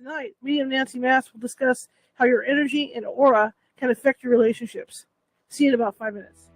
Tonight, medium Nancy Matz will discuss how your energy and aura can affect your relationships. See you in about 5 minutes.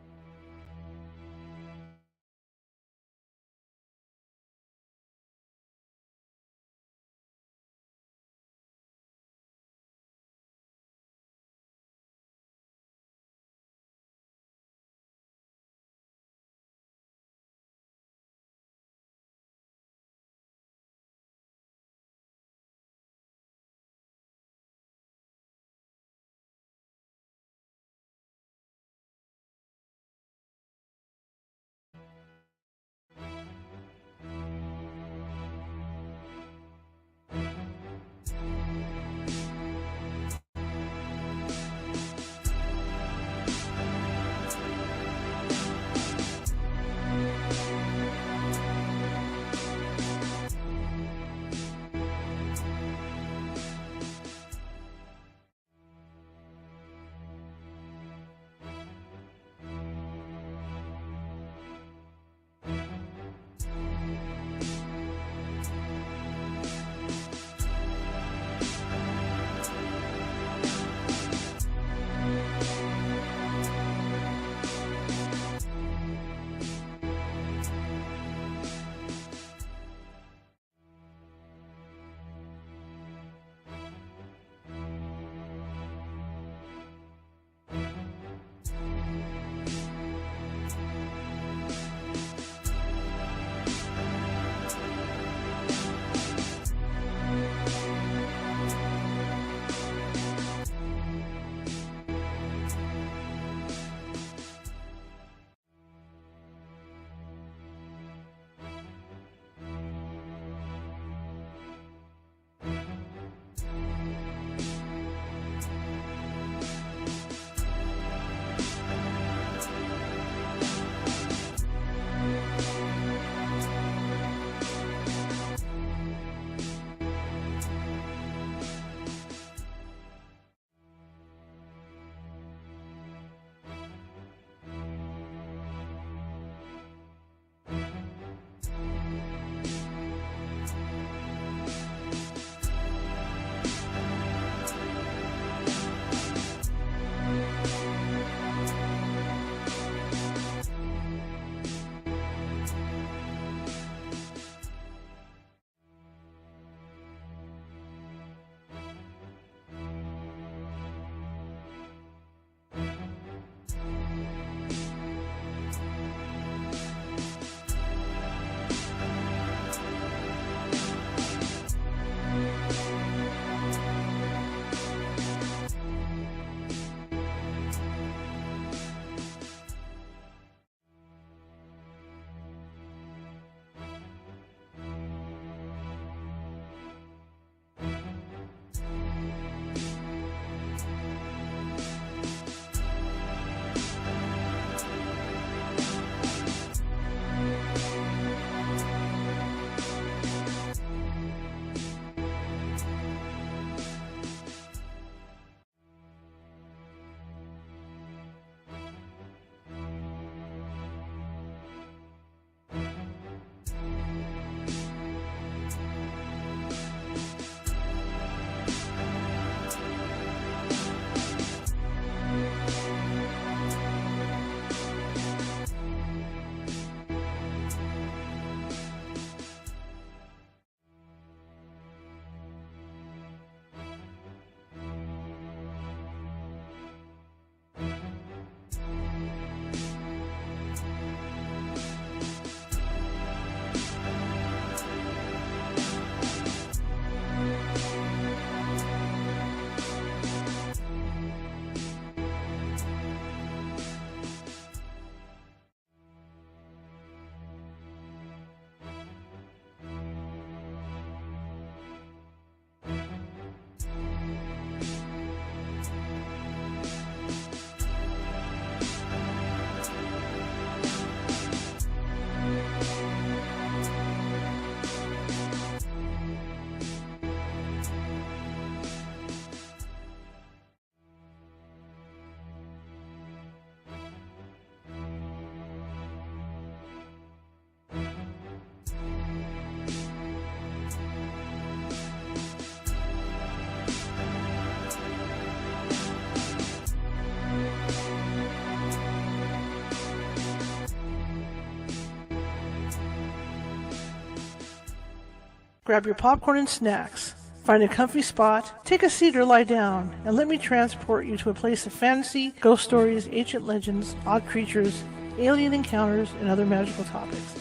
Grab your popcorn and snacks. Find a comfy spot, take a seat or lie down, and let me transport you to a place of fantasy, ghost stories, ancient legends, odd creatures, alien encounters, and other magical topics.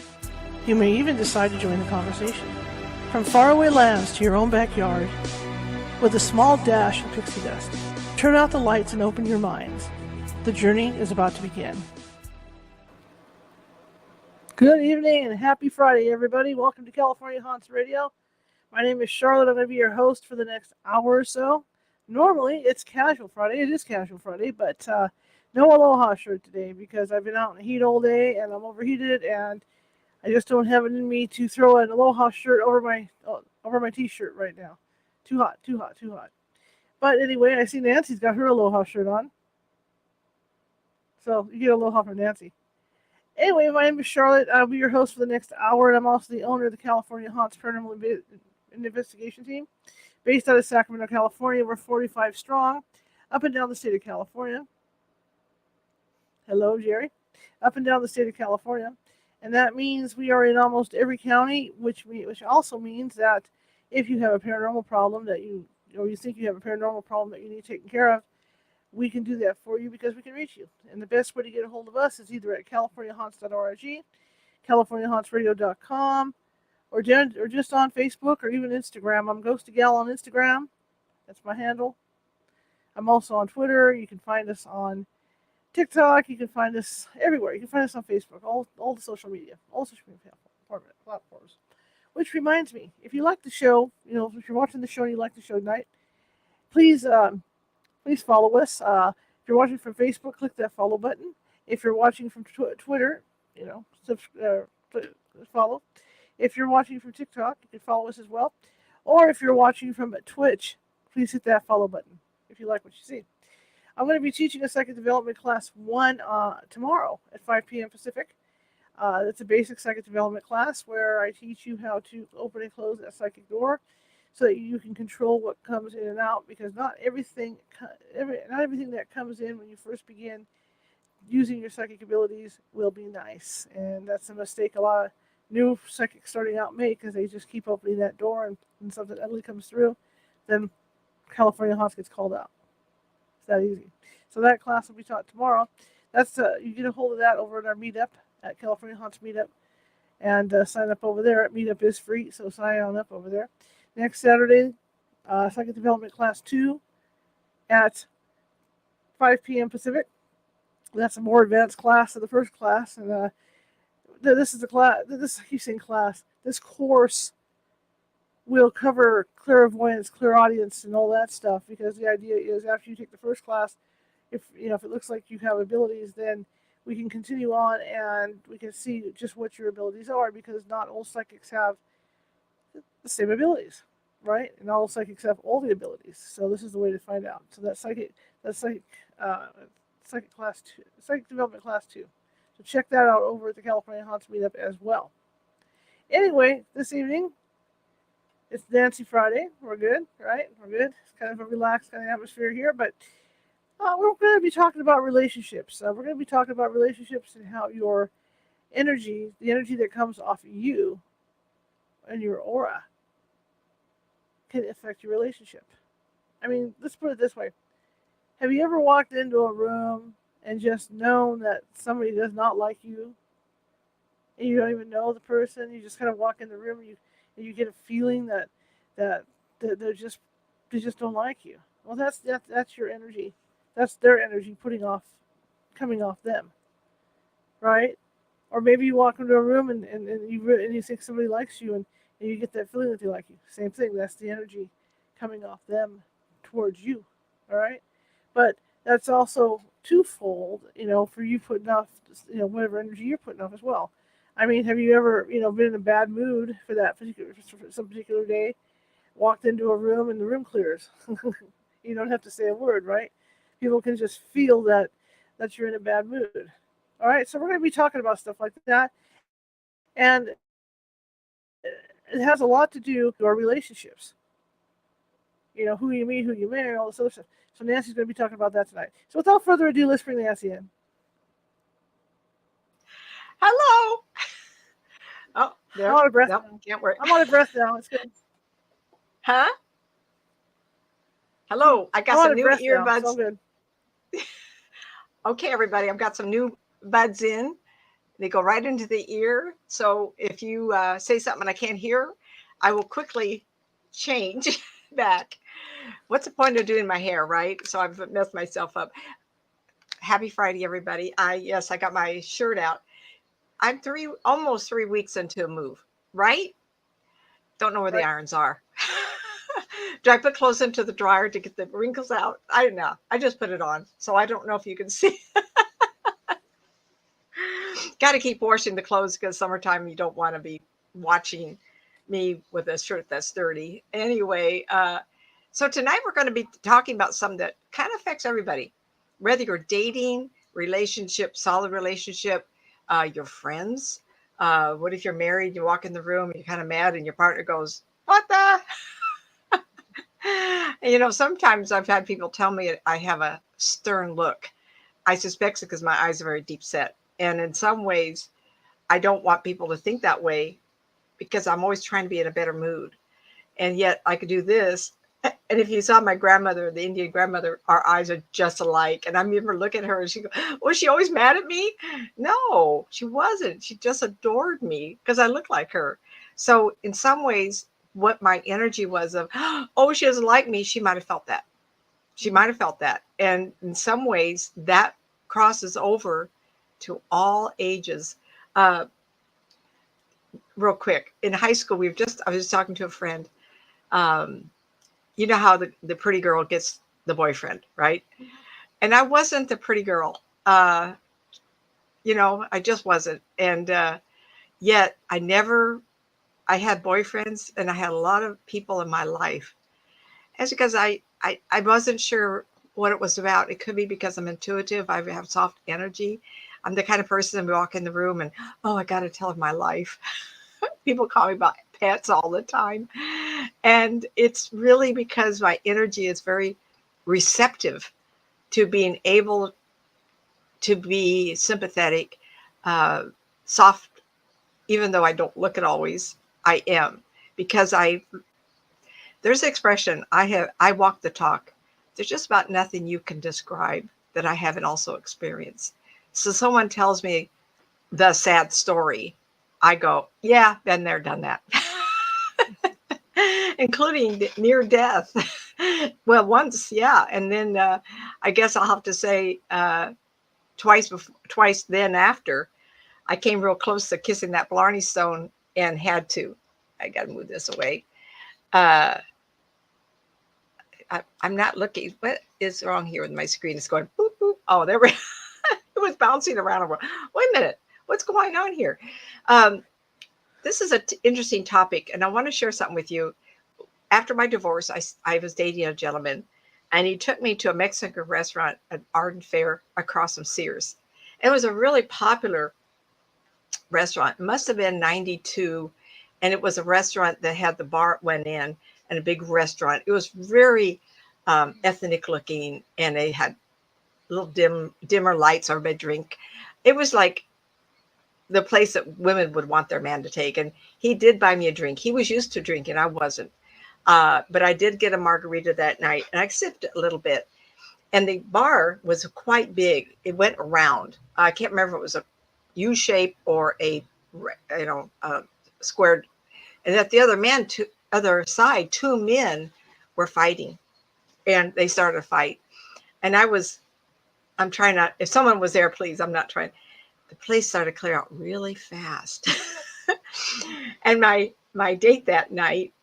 You may even decide to join the conversation. From faraway lands to your own backyard, with a small dash of pixie dust, turn out the lights and open your minds. The journey is about to begin. Good evening and happy Friday, everybody. Welcome to California Haunts Radio. My name is Charlotte. I'm going to be your host for the next hour or so. Normally, it's Casual Friday. It is Casual Friday, but no Aloha shirt today because I've been out in the heat all day and I'm overheated and I just don't have it in me to throw an Aloha shirt over my t-shirt right now. Too hot, too hot, too hot. But anyway, I see Nancy's got her Aloha shirt on. So you get Aloha from Nancy. Anyway, my name is Charlotte. I'll be your host for the next hour, and I'm also the owner of the California Haunts Paranormal Investigation Team. Based out of Sacramento, California, we're 45 strong, up and down the state of California. Hello, Jerry. Up and down the state of California. And that means we are in almost every county, which also means that if you have a paranormal problem or you think you have a paranormal problem that you need taken care of, we can do that for you because we can reach you. And the best way to get a hold of us is either at californiahaunts.org, californiahauntsradio.com, or just on Facebook or even Instagram. I'm Ghostagal on Instagram. That's my handle. I'm also on Twitter. You can find us on TikTok. You can find us everywhere. You can find us on Facebook, all the social media platforms. Which reminds me, if you like the show, if you're watching the show and you like the show tonight, please follow us. If you're watching from Facebook, click that follow button. If you're watching from Twitter, follow. If you're watching from TikTok, you can follow us as well. Or if you're watching from Twitch, please hit that follow button if you like what you see. I'm going to be teaching a Psychic Development Class 1 tomorrow at 5 p.m. Pacific. It's a basic psychic development class where I teach you how to open and close that psychic door so that you can control what comes in and out, because not everything that comes in when you first begin using your psychic abilities will be nice. And that's a mistake a lot of new psychics starting out make, because they just keep opening that door and when something ugly comes through, then California Haunts gets called out. It's that easy. So that class will be taught tomorrow. That's you get a hold of that over at our meetup at California Haunts Meetup, and sign up over there. Meetup is free, so sign on up over there. Next Saturday, Psychic Development Class 2 at 5 p.m. Pacific. That's a more advanced class than the first class, and this is the class. This I keep saying class. This course will cover clairvoyance, clairaudience, and all that stuff, because the idea is after you take the first class, if it looks like you have abilities, then we can continue on and we can see just what your abilities are, because not all psychics have the same abilities, right? And all psychics have all the abilities. So this is the way to find out. So psychic class 2, psychic development class 2. So check that out over at the California Haunts Meetup as well. Anyway, this evening, it's Nancy Friday. We're good, right? We're good. It's kind of a relaxed kind of atmosphere here, but we're going to be talking about relationships. We're going to be talking about relationships and how your energy, the energy that comes off of you and your aura, can affect your relationship. I mean, let's put it this way. Have you ever walked into a room and just known that somebody does not like you, and you don't even know the person? You just kind of walk in the room and you get a feeling that they just don't like you. Well, that's your energy. That's their energy coming off them, right? Or maybe you walk into a room and you think somebody likes you, and you get that feeling that they like you. Same thing. That's the energy coming off them towards you, all right? But that's also twofold, for you putting off, whatever energy you're putting off as well. I mean, have you ever, been in a bad mood for some particular day, walked into a room and the room clears? You don't have to say a word, right? People can just feel that you're in a bad mood. All right, so we're going to be talking about stuff like that. And it has a lot to do with our relationships. Who you meet, who you marry, all this other stuff. So Nancy's going to be talking about that tonight. So without further ado, let's bring Nancy in. Hello. Oh, I'm out of breath Nope, now. can't work. I'm out of breath now. It's good. Huh? Hello, I got I'm out some of new breath now. It's earbuds. all good. Okay, everybody, I've got some new buds in. They go right into the ear. So if you say something I can't hear, I will quickly change back. What's the point of doing my hair, right? So I've messed myself up. Happy Friday, everybody. I got my shirt out. I'm almost 3 weeks into a move, right? Don't know where the irons are. Do I put clothes into the dryer to get the wrinkles out? I don't know. I just put it on. So I don't know if you can see. Got to keep washing the clothes because summertime you don't want to be watching me with a shirt that's dirty. Anyway, so tonight we're going to be talking about something that kind of affects everybody, whether you're dating, relationship, solid relationship, your friends. What if you're married, you walk in the room, you're kind of mad, and your partner goes, "What the?" Sometimes I've had people tell me I have a stern look. I suspect it's because my eyes are very deep set. And in some ways, I don't want people to think that way because I'm always trying to be in a better mood. And yet I could do this. And if you saw my grandmother, the Indian grandmother, our eyes are just alike. And I remember looking at her and she goes, "Was she always mad at me?" No, she wasn't. She just adored me because I look like her. So in some ways, what my energy was of, oh, she doesn't like me, she might have felt that. She might have felt that. And in some ways, that crosses over to all ages. Uh, Real quick, in high school, I was just talking to a friend. Um, you know how the pretty girl gets the boyfriend, right? And I wasn't the pretty girl. I just wasn't. And yet I had boyfriends and I had a lot of people in my life. It's because I wasn't sure what it was about. It could be because I'm intuitive. I have soft energy. I'm the kind of person that walk in the room and, oh, I got to tell my life. People call me about pets all the time. And it's really because my energy is very receptive to being able to be sympathetic, soft, even though I don't look it always, I am. Because there's an expression, I walk the talk. There's just about nothing you can describe that I haven't also experienced. So someone tells me the sad story, I go, yeah, been there, done that. Including near death. Well, once, yeah. And then I guess I'll have to say twice then after, I came real close to kissing that Blarney Stone and had to. I got to move this away. I'm not looking. What is wrong here with my screen? It's going boop, boop. Oh, there we it was bouncing around. Wait a minute. What's going on here? This is an interesting topic, and I want to share something with you. After my divorce, I was dating a gentleman, and he took me to a Mexican restaurant at Arden Fair across from Sears. It was a really popular restaurant. It must have been 92, and it was a restaurant that had the bar went in and a big restaurant. It was very ethnic looking, and they had little dimmer lights over my drink. It was like the place that women would want their man to take. And he did buy me a drink. He was used to drinking. I wasn't. But I did get a margarita that night, and I sipped it a little bit. And the bar was quite big. It went around. I can't remember if it was a U shape or a squared. And at the other side, two men were fighting, and they started a fight. And I'm trying not. If someone was there, please. I'm not trying. The place started to clear out really fast. And my date that night,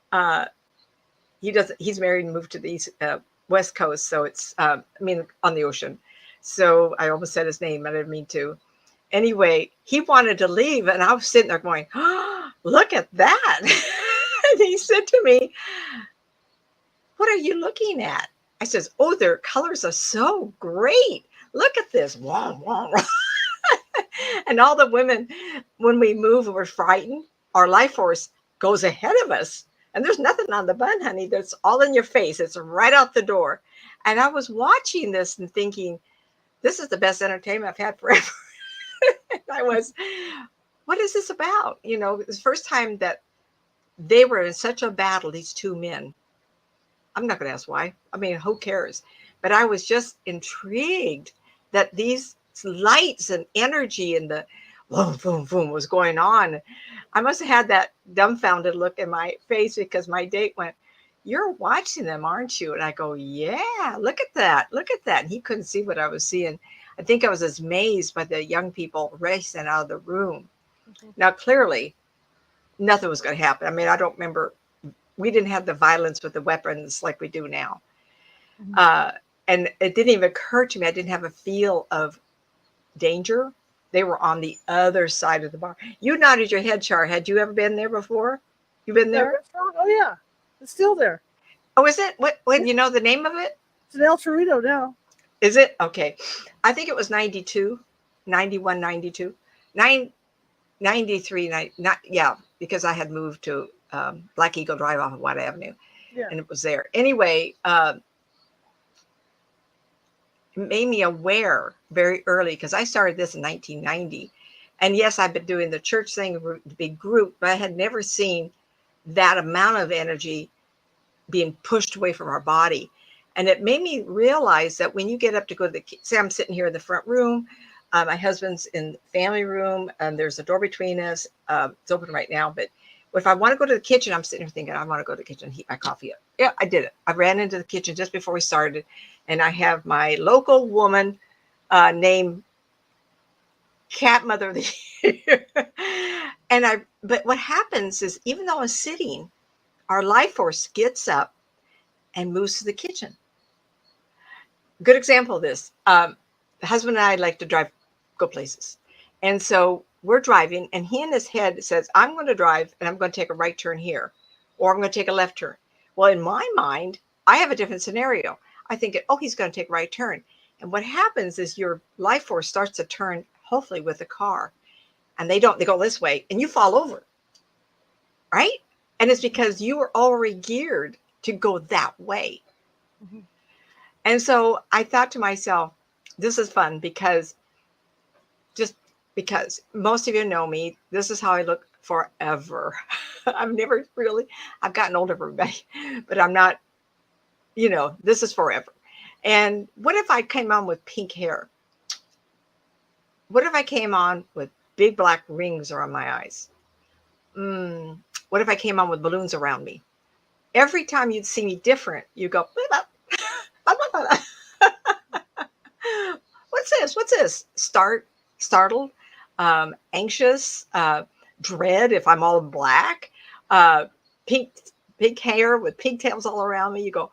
he's married and moved to the West Coast. So it's, on the ocean. So I almost said his name. I didn't mean to. Anyway, he wanted to leave. And I was sitting there going, oh, look at that. And he said to me, "What are you looking at?" I says, "Oh, their colors are so great. Look at this." Wah, wah, wah. And all the women, when we move, we're frightened. Our life force goes ahead of us. And there's nothing on the bun, honey. That's all in your face. It's right out the door. And I was watching this and thinking, this is the best entertainment I've had forever. I was what is this about? You know, the first time that they were in such a battle, these two men. I'm not going to ask why. I mean, who cares? But I was just intrigued that these lights and energy and the boom, boom, boom was going on. I must have had that dumbfounded look in my face because my date went, "You're watching them, aren't you?" And I go, "Yeah, look at that. Look at that." And he couldn't see what I was seeing. I think I was amazed by the young people racing out of the room. Mhm. Now, clearly, nothing was going to happen. I mean, I don't remember. We didn't have the violence with the weapons like we do now. Mhm. Uh, and it didn't even occur to me. I didn't have a feel of danger. They were on the other side of the bar. You nodded your head, Char. Had you ever been there before? You been That there? restaurant? Oh yeah, it's still there. Oh, is it? What Yeah. you know the name of it? It's in El Torito now. Is it? Okay. I think it was 92, 91, 92, 9, 93, not, yeah, because I had moved to Black Eagle Drive off of White Avenue Yeah. and it was there. Anyway, it made me aware very early because I started this in 1990. And yes, I've been doing the church thing, the big group, but I had never seen that amount of energy being pushed away from our body. And it made me realize that when you get up to go to the, say I'm sitting here in the front room, my husband's in the family room, and there's a door between us. It's open right now, but if I want to go to the kitchen, I'm sitting here thinking, I want to go to the kitchen and heat my coffee up. Yeah, I did it. I ran into the kitchen just before we started, and I have my local woman named Cat Mother of the Year. But what happens is, even though I'm sitting, our life force gets up and moves to the kitchen. Good example of this. The husband and I like to go places. And so we're driving, and he in his head says, I'm going to drive and I'm going to take a right turn here, or I'm going to take a left turn. Well, in my mind, I have a different scenario. I think, oh, he's going to take a right turn. And what happens is your life force starts to turn, hopefully, with the car. And they don't, they go this way, and you fall over, right? And it's because you were already geared to go that way. Mhm. And so I thought to myself, this is fun because just because most of you know me, this is how I look forever. I've never really, I've gotten older, everybody, but I'm not, this is forever. And what if I came on with pink hair? What if I came on with big black rings around my eyes? What if I came on with balloons around me? Every time you'd see me different, you go, what's this? What's this? Startled, anxious, dread if I'm all black, pink, big hair with pigtails all around me. You go,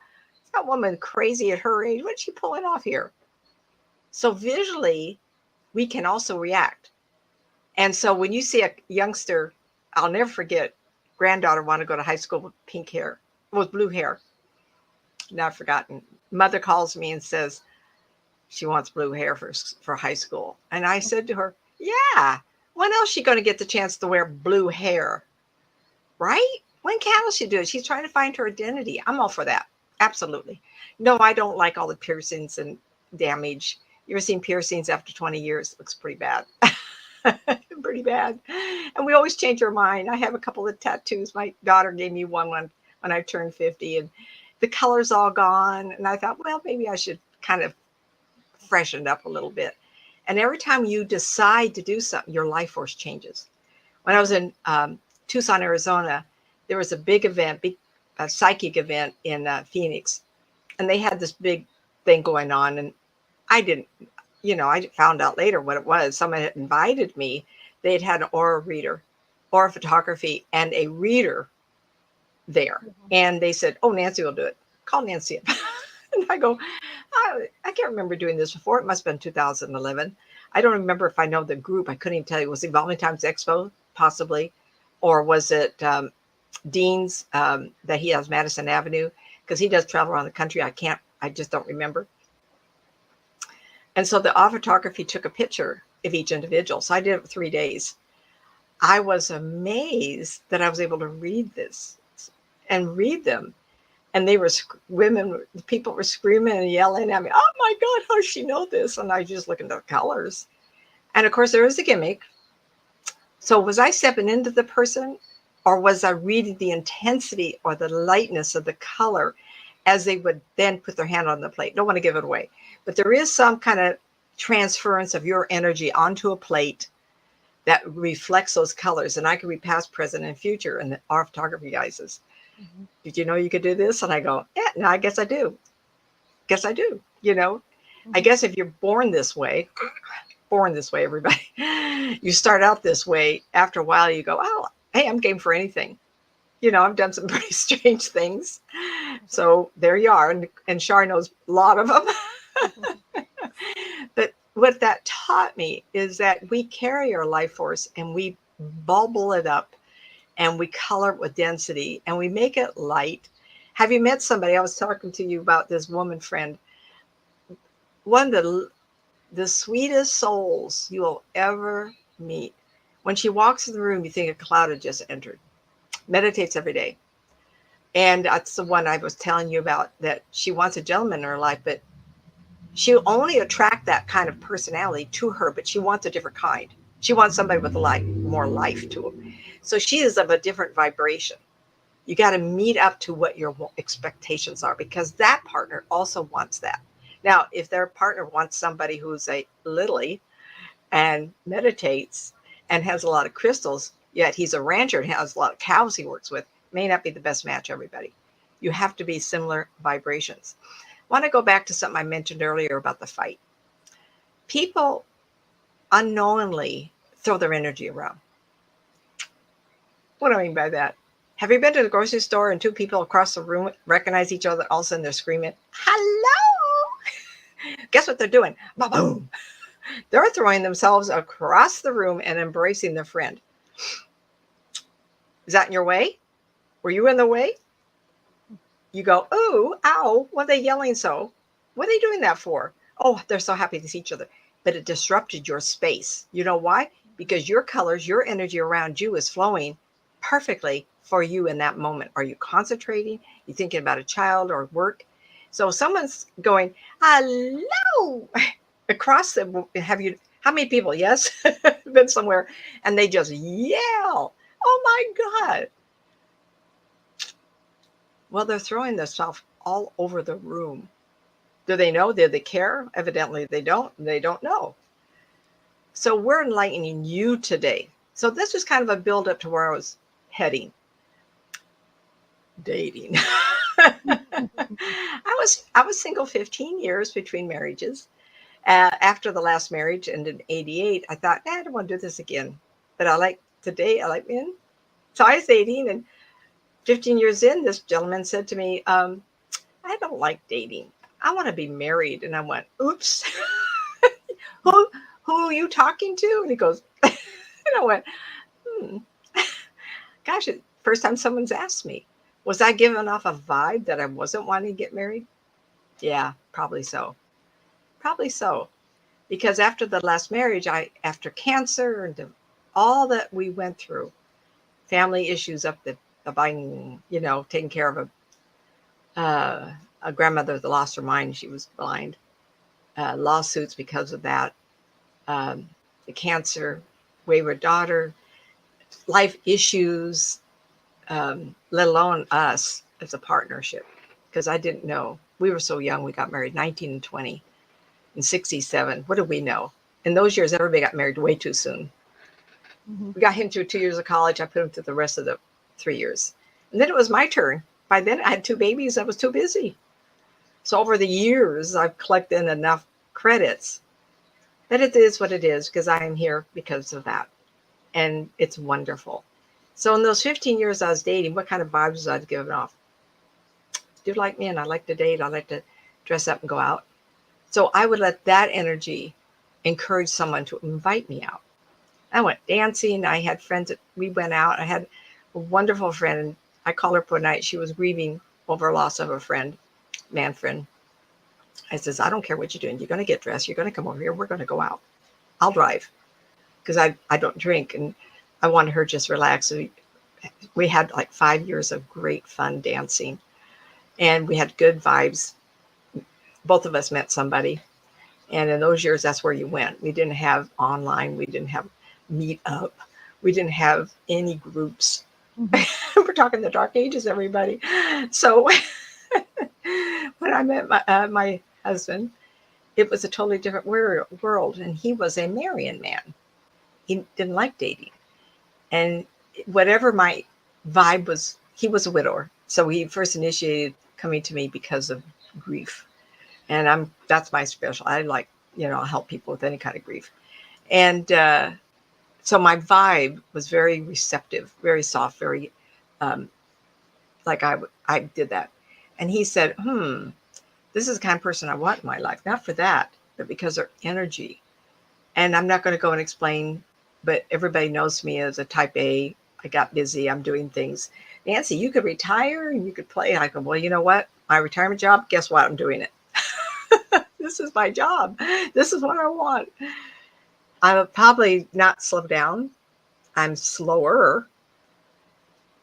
that woman crazy at her age. What's she pulling off here? So visually, we can also react. And so when you see a youngster, I'll never forget, granddaughter wanted to go to high school with pink hair, with blue hair. Now I've forgotten. Mother calls me and says, she wants blue hair for high school. And I said to her, yeah, when else is she going to get the chance to wear blue hair? Right? When can she do it? She's trying to find her identity. I'm all for that. Absolutely. No, I don't like all the piercings and damage. You ever seen piercings after 20 years? It looks pretty bad. Pretty bad. And we always change our mind. I have a couple of tattoos. My daughter gave me one when I turned 50, and the color's all gone. And I thought, well, maybe I should kind of freshened up a little bit. And every time you decide to do something, your life force changes. When I was in Tucson, Arizona, there was a big event, a psychic event in Phoenix. And they had this big thing going on. And I didn't, I found out later what it was. Someone had invited me. They had an aura reader, aura photography, and a reader there. Mhm. And they said, oh, Nancy will do it. Call Nancy up. And I go, I can't remember doing this before. It must have been 2011. I don't remember if I know the group. I couldn't even tell you. Was it Evolving Times Expo, possibly? Or was it Dean's that he has Madison Avenue? Because he does travel around the country. I just don't remember. And so the photography took a picture of each individual. So I did it for 3 days. I was amazed that I was able to read this and read them. And they were people were screaming and yelling at me, oh my God, how does she know this? And I just look at the colors. And of course, there was a gimmick. So was I stepping into the person, or was I reading the intensity or the lightness of the color as they would then put their hand on the plate? Don't want to give it away, but there is some kind of transference of your energy onto a plate that reflects those colors. And I could read past, present, and future. And our photography guy says, did you know you could do this? And I go, yeah, no, I guess I do. Guess I do. You know, I guess if you're born this way, everybody, you start out this way. After a while, you go, oh, hey, I'm game for anything. You know, I've done some pretty strange things. So there you are. And Shar knows a lot of them. But what that taught me is that we carry our life force and we bubble it up and we color it with density and we make it light. Have you met somebody? I was talking to you about this woman friend. One of the sweetest souls you will ever meet. When she walks in the room, you think a cloud had just entered. Meditates every day. And that's the one I was telling you about, that she wants a gentleman in her life, but she'll only attract that kind of personality to her, but she wants a different kind. She wants somebody with more life to them. So she is of a different vibration. You got to meet up to what your expectations are, because that partner also wants that. Now, if their partner wants somebody who's a lily and meditates and has a lot of crystals, yet he's a rancher and has a lot of cows he works with, may not be the best match, everybody. You have to be similar vibrations. I want to go back to something I mentioned earlier about the fight. People unknowingly throw their energy around. What do I mean by that? Have you been to the grocery store and two people across the room recognize each other? All of a sudden they're screaming, hello! Guess what they're doing? Ba-boom! They're throwing themselves across the room and embracing their friend. Is that in your way? Were you in the way? You go, ooh, ow, what are they yelling so? What are they doing that for? Oh, they're so happy to see each other. But it disrupted your space. You know why? Because your colors, your energy around you is flowing perfectly for you in that moment. Are you concentrating? You thinking about a child or work? So someone's going, hello, across the, how many people, yes, been somewhere, and they just yell, oh my God. Well, they're throwing themselves all over the room. Do they know? Do they care? Evidently they don't. They don't know. So we're enlightening you today. So this was kind of a build up to where I was heading. Dating. I was single 15 years between marriages. After the last marriage ended in 88, I thought, I don't want to do this again. But I like men. So I was dating, and 15 years in, this gentleman said to me, I don't like dating. I want to be married. And I went, oops. Who are you talking to? And he goes, and I went, gosh, first time someone's asked me. Was I giving off a vibe that I wasn't wanting to get married? Yeah, probably so. Probably so. Because after the last marriage, after cancer and all that we went through, family issues up the buying, taking care of a grandmother that lost her mind. She was blind. Lawsuits because of that. The cancer, wayward daughter, life issues, let alone us as a partnership. Because I didn't know. We were so young. We got married 19 and 20. In 67. What did we know? In those years, everybody got married way too soon. Mm-hmm. We got him through 2 years of college. I put him through the rest of the 3 years. And then it was my turn. By then, I had 2 babies. I was too busy. So over the years, I've collected enough credits. But it is what it is, because I am here because of that. And it's wonderful. So in those 15 years I was dating, what kind of vibes was I giving off? Do like me, and I like to date. I like to dress up and go out. So I would let that energy encourage someone to invite me out. I went dancing. I had friends that we went out. I had a wonderful friend. And I called her up one night. She was grieving over a loss of a friend, man friend. I says, I don't care what you're doing. You're going to get dressed. You're going to come over here. We're going to go out. I'll drive, because I don't drink. And I wanted her just relax. So we had like 5 years of great fun dancing. And we had good vibes. Both of us met somebody. And in those years, that's where you went. We didn't have online. We didn't have meet up. We didn't have any groups. Mhm. We're talking the dark ages, everybody. So when I met my husband, it was a totally different world, and he was a marrying man. He didn't like dating, and whatever my vibe was, he was a widower. So he first initiated coming to me because of grief, and that's my special. I like, I'll help people with any kind of grief, and so my vibe was very receptive, very soft, very um, like I did that. And he said, this is the kind of person I want in my life, not for that, but because of energy. And I'm not going to go and explain, but everybody knows me as a type A. I got busy. I'm doing things. Nancy, you could retire and you could play. I go, well, you know what? My retirement job, guess what? I'm doing it. This is my job. This is what I want. I'm probably not slow down. I'm slower,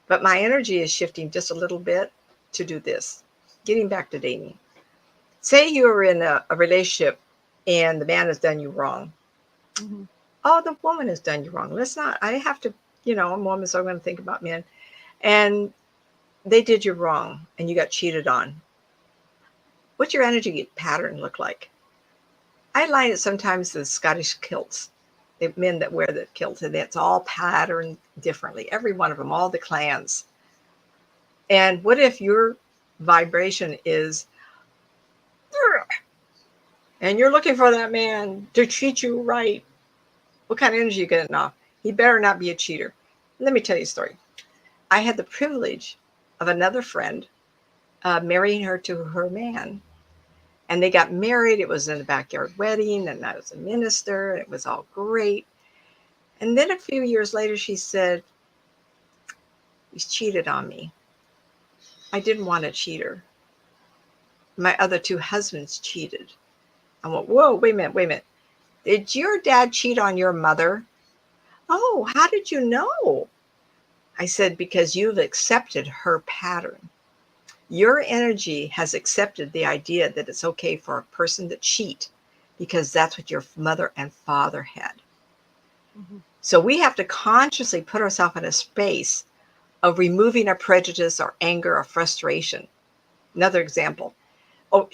but my energy is shifting just a little bit to do this. Getting back to dating. Say you're in a relationship and the man has done you wrong. Mhm. Oh, the woman has done you wrong. Let's not, I have to, I'm a woman, so I'm going to think about men. And they did you wrong and you got cheated on. What's your energy pattern look like? I line it sometimes the Scottish kilts, the men that wear the kilt, and it's all patterned differently. Every one of them, all the clans. And what if your vibration is, and you're looking for that man to treat you right? What kind of energy are you getting off? He better not be a cheater. Let me tell you a story. I had the privilege of another friend marrying her to her man. And they got married. It was in a backyard wedding, and I was a minister, and it was all great. And then a few years later, she said, he's cheated on me. I didn't want a cheater. My other two husbands cheated. I went, whoa, wait a minute. Did your dad cheat on your mother? Oh, how did you know? I said, because you've accepted her pattern. Your energy has accepted the idea that it's okay for a person to cheat because that's what your mother and father had. Mhm. So we have to consciously put ourselves in a space of removing our prejudice or anger or frustration. Another example. Oh,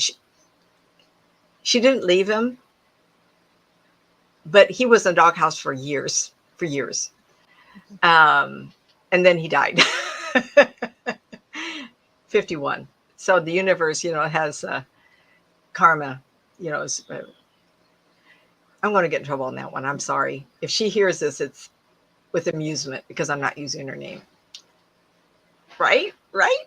she didn't leave him, but he was in the doghouse for years. And then he died. 51. So the universe, has karma, I'm going to get in trouble on that one. I'm sorry. If she hears this, it's with amusement because I'm not using her name. Right? Right?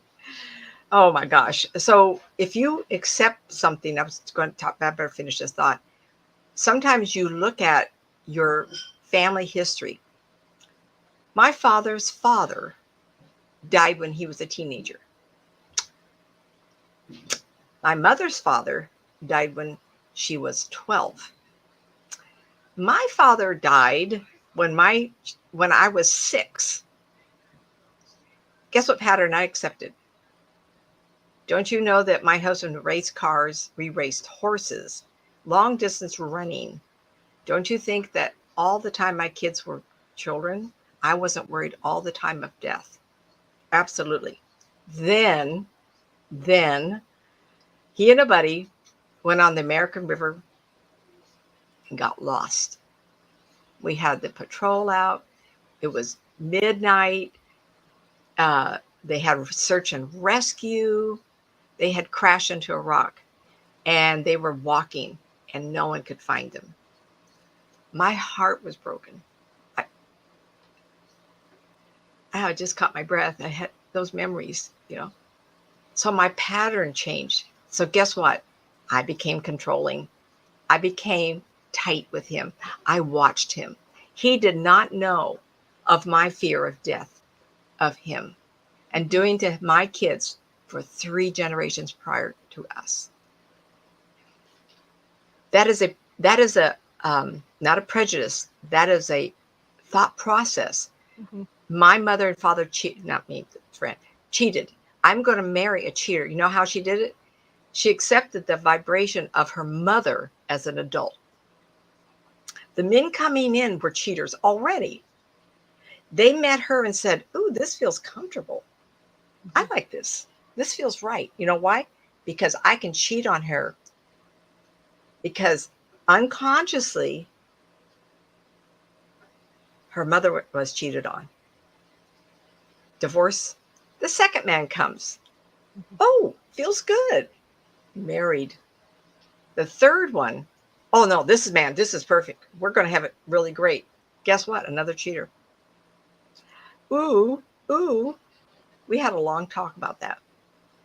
Oh my gosh. So if you accept something, I was going to talk, I better finish this thought. Sometimes you look at your family history. My father's father died when he was a teenager. My mother's father died when she was 12. My father died when I was 6. Guess what pattern I accepted? Don't you know that my husband raced cars, we raced horses, long distance running? Don't you think that all the time my kids were children, I wasn't worried all the time of death? Absolutely. Then he and a buddy went on the American River and got lost. We had the patrol out. It was midnight. They had search and rescue. They had crashed into a rock and they were walking and no one could find them. My heart was broken. I just caught my breath. I had those memories. So my pattern changed. So guess what? I became controlling. I became tight with him. I watched him. He did not know of my fear of death of him and doing to my kids for 3 generations prior to us. That is a not a prejudice. That is a thought process. Mhm. My mother and father cheated, not me, friend, cheated. I'm going to marry a cheater. You know how she did it? She accepted the vibration of her mother as an adult. The men coming in were cheaters already. They met her and said, "Ooh, this feels comfortable. I like this. This feels right." You know why? Because I can cheat on her, because unconsciously her mother was cheated on. Divorce. The second man comes. Oh, feels good. Married. The third one, oh no, this is perfect. We're going to have it really great. Guess what? Another cheater. Ooh, ooh. We had a long talk about that.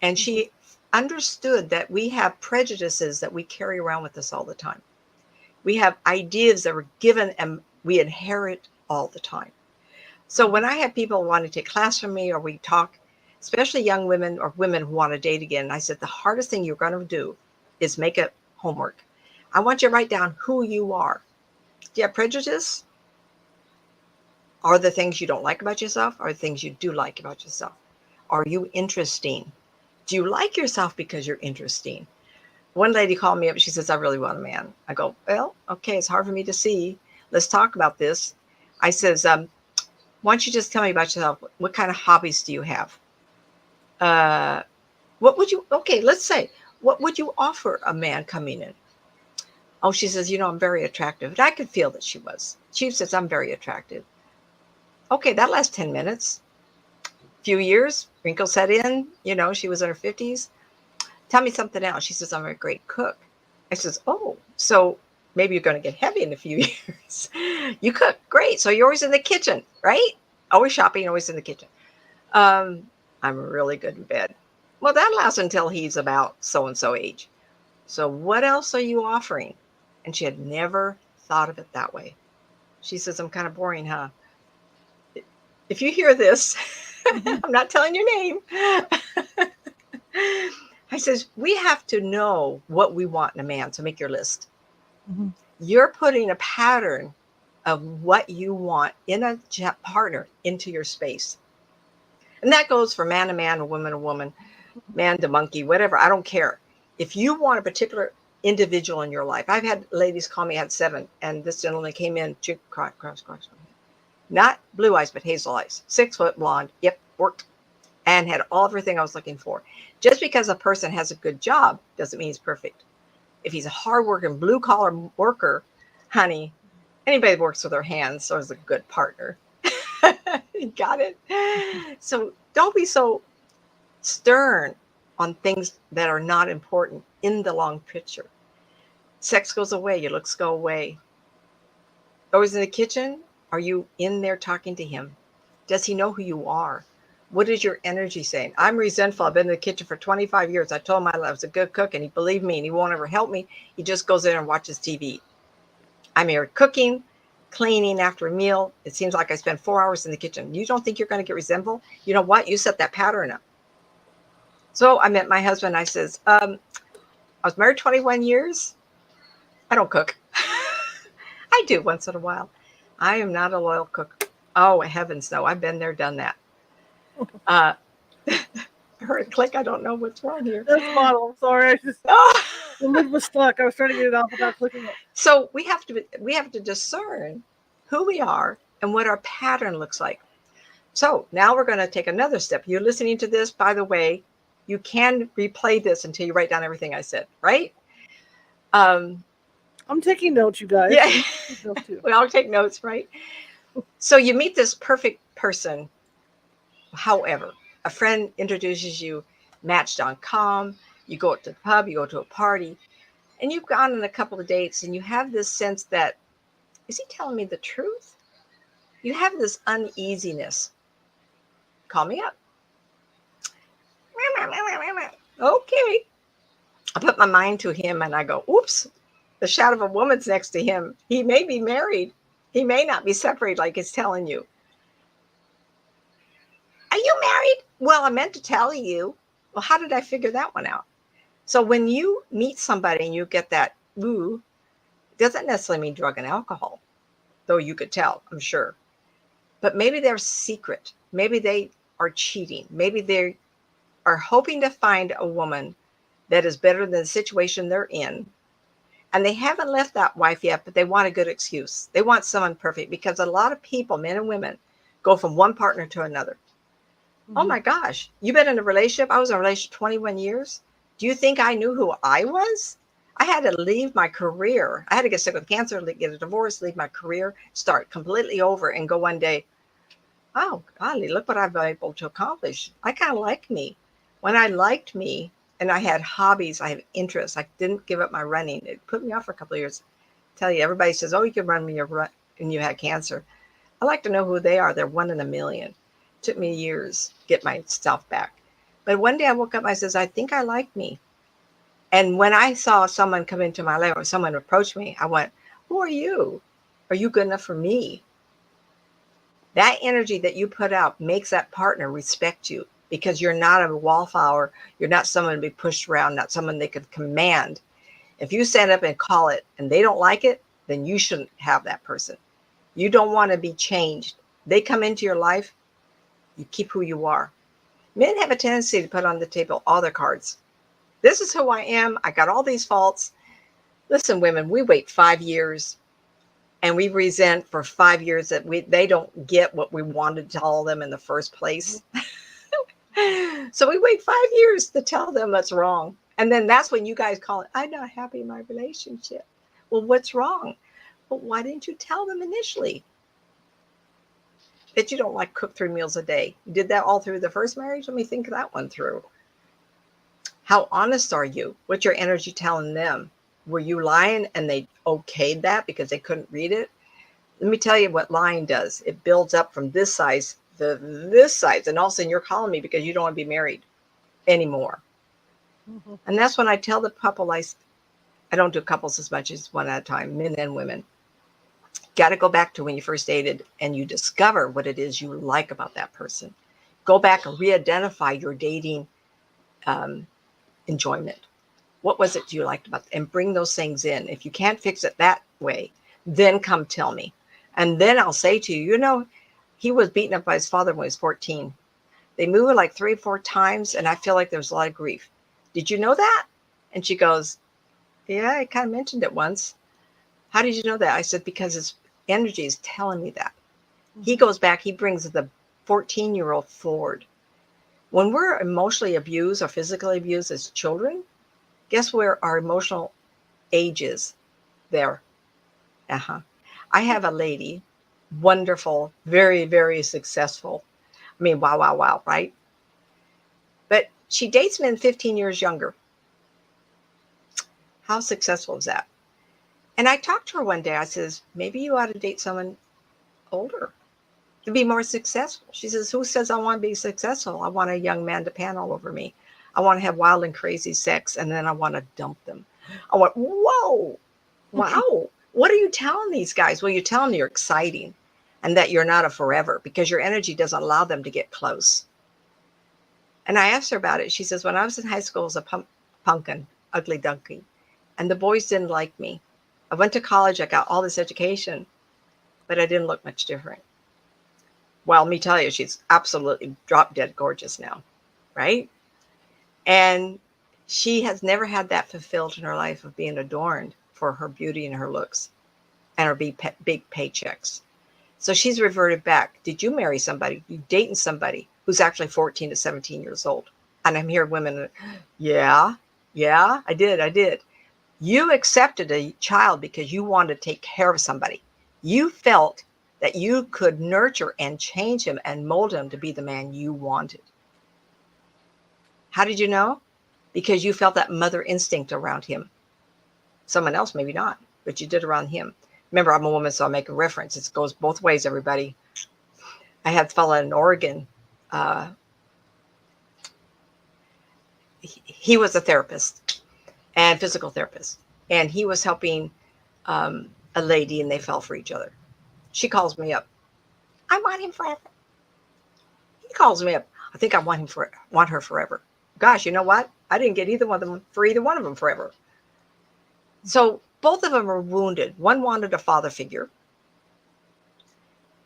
And she understood that we have prejudices that we carry around with us all the time. We have ideas that were given and we inherit all the time. So when I have people want to take class from me, or we talk, especially young women or women who want to date again, I said the hardest thing you're going to do is make a homework. I want you to write down who you are. Do you have prejudice? Are the things you don't like about yourself? Are the things you do like about yourself? Are you interesting? Do you like yourself because you're interesting? One lady called me up. She says, "I really want a man." I go, "Well, okay, it's hard for me to see. Let's talk about this." I says, "Why don't you just tell me about yourself? What kind of hobbies do you have? Uh, what would you, okay, let's say, what would you offer a man coming in?" Oh, she says, "I'm very attractive." And I could feel that she was. She says, "I'm very attractive." Okay, that lasts 10 minutes. Few years, wrinkles set in. She was in her 50s. "Tell me something else." She says, "I'm a great cook." I says, "Oh, so maybe you're going to get heavy in a few years. You cook. Great. So you're always in the kitchen, right? Always shopping, always in the kitchen." Um, "I'm really good in bed." Well, that lasts until he's about so-and-so age. "So what else are you offering?" And she had never thought of it that way. She says, "I'm kind of boring, huh?" If you hear this, I'm not telling your name. I says, we have to know what we want in a man. So make your list. Mm-hmm. You're putting a pattern of what you want in a partner into your space. And that goes for man to man, a woman to woman, man to monkey, whatever. I don't care. If you want a particular individual in your life, I've had ladies call me, I had 7, and this gentleman came in, cross, not blue eyes, but hazel eyes, 6 foot blonde. Yep, worked, and had everything I was looking for. Just because a person has a good job doesn't mean he's perfect. If he's a hardworking blue collar worker, honey, anybody that works with their hands so is a good partner. You got it? So don't be so stern on things that are not important in the long picture. Sex goes away, your looks go away. Always in the kitchen? Are you in there talking to him? Does he know who you are? What is your energy saying? I'm resentful. I've been in the kitchen for 25 years. I told him I was a good cook, and he believed me, and he won't ever help me. He just goes in and watches TV. I'm here cooking, cleaning after a meal. It seems like I spend 4 hours in the kitchen. You don't think you're going to get resentful? You know what? You set that pattern up. So I met my husband. I says, I was married 21 years. I don't cook. I do once in a while. I am not a loyal cook. Oh, heavens no. I've been there, done that. I heard a click. I don't know what's wrong here. That's model. I'm sorry. Oh. The lid was stuck. I was trying to get it off without clicking it. So we have to discern who we are and what our pattern looks like. So now we're going to take another step. You're listening to this, by the way, you can replay this until you write down everything I said, right? I'm taking notes, you guys. Yeah. Take notes too. We all take notes, right? So you meet this perfect person. However, a friend introduces you, Match.com, you go to the pub, you go to a party, and you've gone on a couple of dates, and you have this sense that, is he telling me the truth? You have this uneasiness. Call me up. Okay. I put my mind to him and I go, oops, the shadow of a woman's next to him. He may be married. He may not be separated like he's telling you. Are you married? Well, I meant to tell you. Well, how did I figure that one out? So when you meet somebody and you get that, ooh, it doesn't necessarily mean drug and alcohol, though you could tell, I'm sure. But maybe they're secret. Maybe they are cheating. Maybe they are hoping to find a woman that is better than the situation they're in. And they haven't left that wife yet, but they want a good excuse. They want someone perfect, because a lot of people, men and women, go from one partner to another. Oh my gosh, you've been in a relationship? I was in a relationship 21 years. Do you think I knew who I was? I had to leave my career. I had to get sick with cancer, get a divorce, leave my career, start completely over, and go one day, oh, golly, look what I've been able to accomplish. I kind of like me. When I liked me and I had hobbies, I had interests, I didn't give up my running. It put me off for a couple of years. Tell you, everybody says, oh, you can run when you had cancer. I like to know who they are. They're 1 in a million. Took me years to get myself back. But one day I woke up, I says, I think I like me. And when I saw someone come into my life or someone approach me, I went, who are you? Are you good enough for me? That energy that you put out makes that partner respect you because you're not a wallflower. You're not someone to be pushed around, not someone they could command. If you stand up and call it and they don't like it, then you shouldn't have that person. You don't want to be changed. They come into your life, you keep who you are. Men have a tendency to put on the table all their cards. This is who I am. I got all these faults. Listen, women, we wait 5 years and we resent for 5 years that they don't get what we wanted to tell them in the first place. So we wait 5 years to tell them what's wrong. And then that's when you guys call it, I'm not happy in my relationship. Well, what's wrong? Well, why didn't you tell them initially that you don't like cook 3 meals a day? You did that all through the first marriage? Let me think that one through. How honest are you? What's your energy telling them? Were you lying and they okayed that because they couldn't read it? Let me tell you what lying does. It builds up from this size to this size. And all of a sudden you're calling me because you don't want to be married anymore. And that's when I tell the couple, I don't do couples as much as one at a time, men and women. Got to go back to when you first dated and you discover what it is you like about that person. Go back and re-identify your dating enjoyment. What was it you liked about it? And bring those things in. If you can't fix it that way, then come tell me. And then I'll say to you, you know, he was beaten up by his father when he was 14. They moved like 3 or 4 times, and I feel like there's a lot of grief. Did you know that? And she goes, yeah, I kind of mentioned it once. How did you know that? I said, because his energy is telling me that. He goes back, he brings the 14-year-old forward. When we're emotionally abused or physically abused as children, guess where our emotional age is? There. I have a lady, wonderful, very, very successful. I mean, wow, wow, wow, right? But she dates men 15 years younger. How successful is that? And I talked to her one day. I says, maybe you ought to date someone older to be more successful. She says, who says I want to be successful? I want a young man to pan all over me. I want to have wild and crazy sex, and then I want to dump them. I went, whoa, wow. What are you telling these guys? Well, you're telling them you're exciting and that you're not a forever because your energy doesn't allow them to get close. And I asked her about it. She says, when I was in high school, I was a pumpkin, ugly duckling, and the boys didn't like me. I went to college. I got all this education, but I didn't look much different. Well, let me tell you, she's absolutely drop dead gorgeous now, right? And she has never had that fulfilled in her life of being adorned for her beauty and her looks and her big paychecks. So she's reverted back. Did you marry somebody? You dating somebody who's actually 14 to 17 years old? And I'm hearing women, yeah, I did. You accepted a child because you wanted to take care of somebody. You felt that you could nurture and change him and mold him to be the man you wanted. How did you know? Because you felt that mother instinct around him. Someone else, maybe not, but you did around him. Remember, I'm a woman, so I'll make a reference. It goes both ways, everybody. I had a fellow in Oregon. He was a therapist and physical therapist, and he was helping a lady, and they fell for each other. She calls me up. I want him forever. He calls me up. I think I want her forever. Gosh, you know what? I didn't get either one of them for either one of them forever. So both of them were wounded. One wanted a father figure,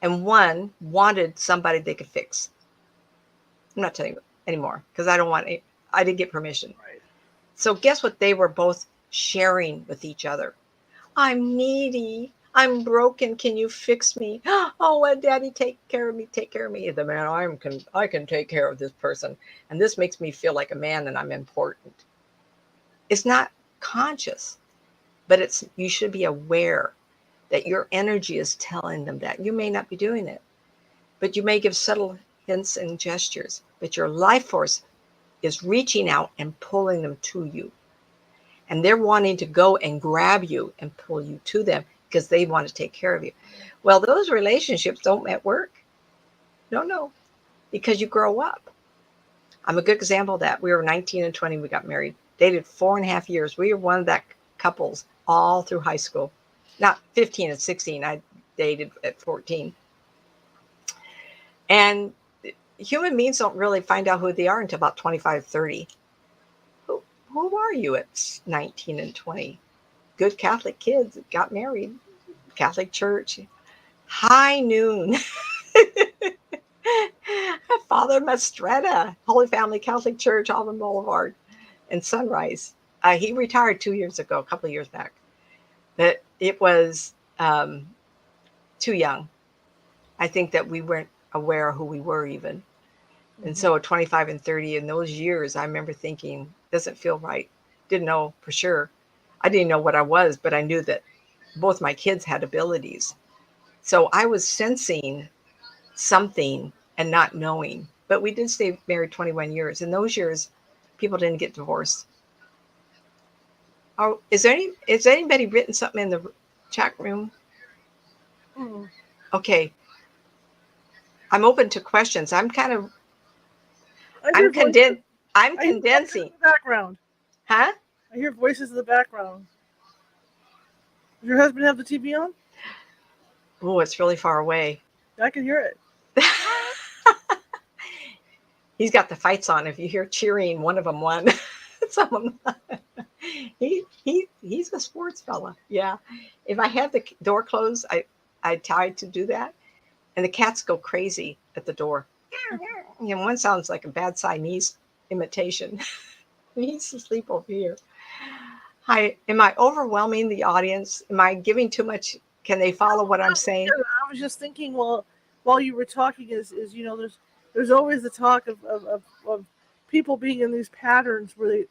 and one wanted somebody they could fix. I'm not telling you anymore because I didn't get permission. Right. So guess what they were both sharing with each other? I'm needy. I'm broken. Can you fix me? Oh, well, Daddy, take care of me. Take care of me. The man, I can take care of this person, and this makes me feel like a man and I'm important. It's not conscious, but it's you should be aware that your energy is telling them that. You may not be doing it, but you may give subtle hints and gestures. But your life force is reaching out and pulling them to you. And they're wanting to go and grab you and pull you to them because they want to take care of you. Well, those relationships don't at work. No, because you grow up. I'm a good example of that. We were 19 and 20. We got married, dated 4.5 years. We were one of that couples all through high school. Not 15 and 16. I dated at 14. And human beings don't really find out who they are until about 25, 30. Who are you at 19 and 20? Good Catholic kids got married, Catholic church, high noon. Father Mastretta, Holy Family Catholic Church, Auburn Boulevard, and Sunrise. He retired 2 years ago, a couple of years back. But it was too young. I think that we weren't aware of who we were even. And so at 25 and 30, in those years, I remember thinking, doesn't feel right. Didn't know for sure. I didn't know what I was, but I knew that both my kids had abilities. So I was sensing something and not knowing. But we did stay married 21 years. In those years, people didn't get divorced. Oh, is anybody written something in the chat room? Mm. Okay. I'm open to questions. I'm condensing. I hear voices in the background. Huh? I hear voices in the background. Does your husband have the TV on? Oh, it's really far away. I can hear it. He's got the fights on. If you hear cheering, one of them won. Someone. He's a sports fella. Yeah. If I had the door closed, I tried to do that, and the cats go crazy at the door. And one sounds like a bad Siamese imitation. He's asleep over here. Hi, am I overwhelming the audience? Am I giving too much? Can they follow what I'm saying? I was just thinking, well, while you were talking, is there's always the talk of people being in these patterns where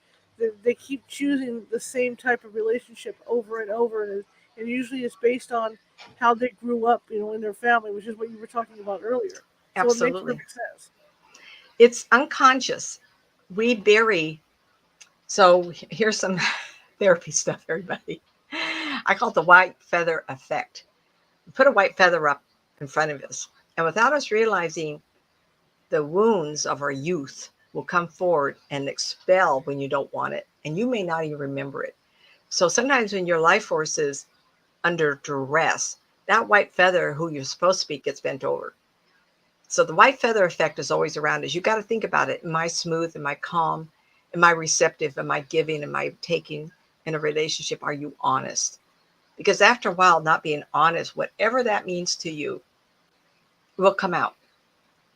they keep choosing the same type of relationship over and over, and usually it's based on how they grew up, in their family, which is what you were talking about earlier. So Absolutely. it makes perfect sense. It's unconscious. We bury. So here's some therapy stuff, everybody. I call it the white feather effect. Put a white feather up in front of us, and without us realizing, the wounds of our youth will come forward and expel when you don't want it, and you may not even remember it. So sometimes when your life force is under duress, that white feather, who you're supposed to be, gets bent over. So the white feather effect is always around us. You got to think about it. Am I smooth? Am I calm? Am I receptive? Am I giving? Am I taking in a relationship? Are you honest? Because after a while, not being honest, whatever that means to you, will come out.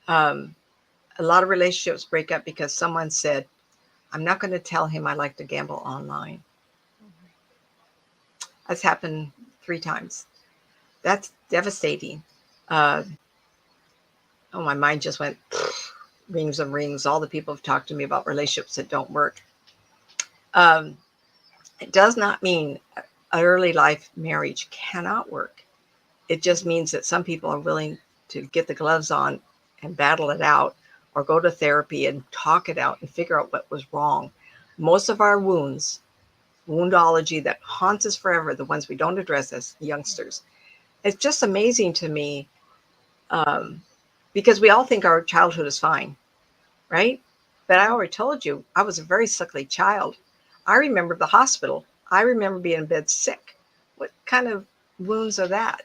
A lot of relationships break up because someone said, I'm not going to tell him I like to gamble online. That's happened 3 times. That's devastating. Oh, my mind just went rings and rings. All the people have talked to me about relationships that don't work. It does not mean early life marriage cannot work. It just means that some people are willing to get the gloves on and battle it out, or go to therapy and talk it out and figure out what was wrong. Most of our wounds, woundology that haunts us forever, the ones we don't address as youngsters. It's just amazing to me, because we all think our childhood is fine, right? But I already told you, I was a very sickly child. I remember the hospital. I remember being in bed sick. What kind of wounds are that?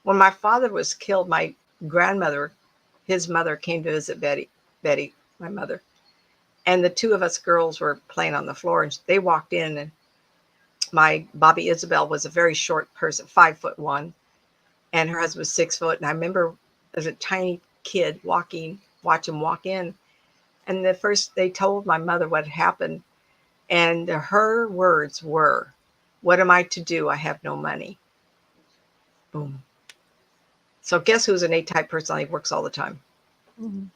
When my father was killed, my grandmother, his mother, came to visit Betty, my mother. And the 2 of us girls were playing on the floor, and they walked in, and my Bobby Isabel was a very short person, 5'1", and her husband was 6 foot. And I remember as a tiny kid watch him walk in. And they told my mother what had happened. And her words were, what am I to do? I have no money. Boom. So guess who's an A-type personality, works all the time,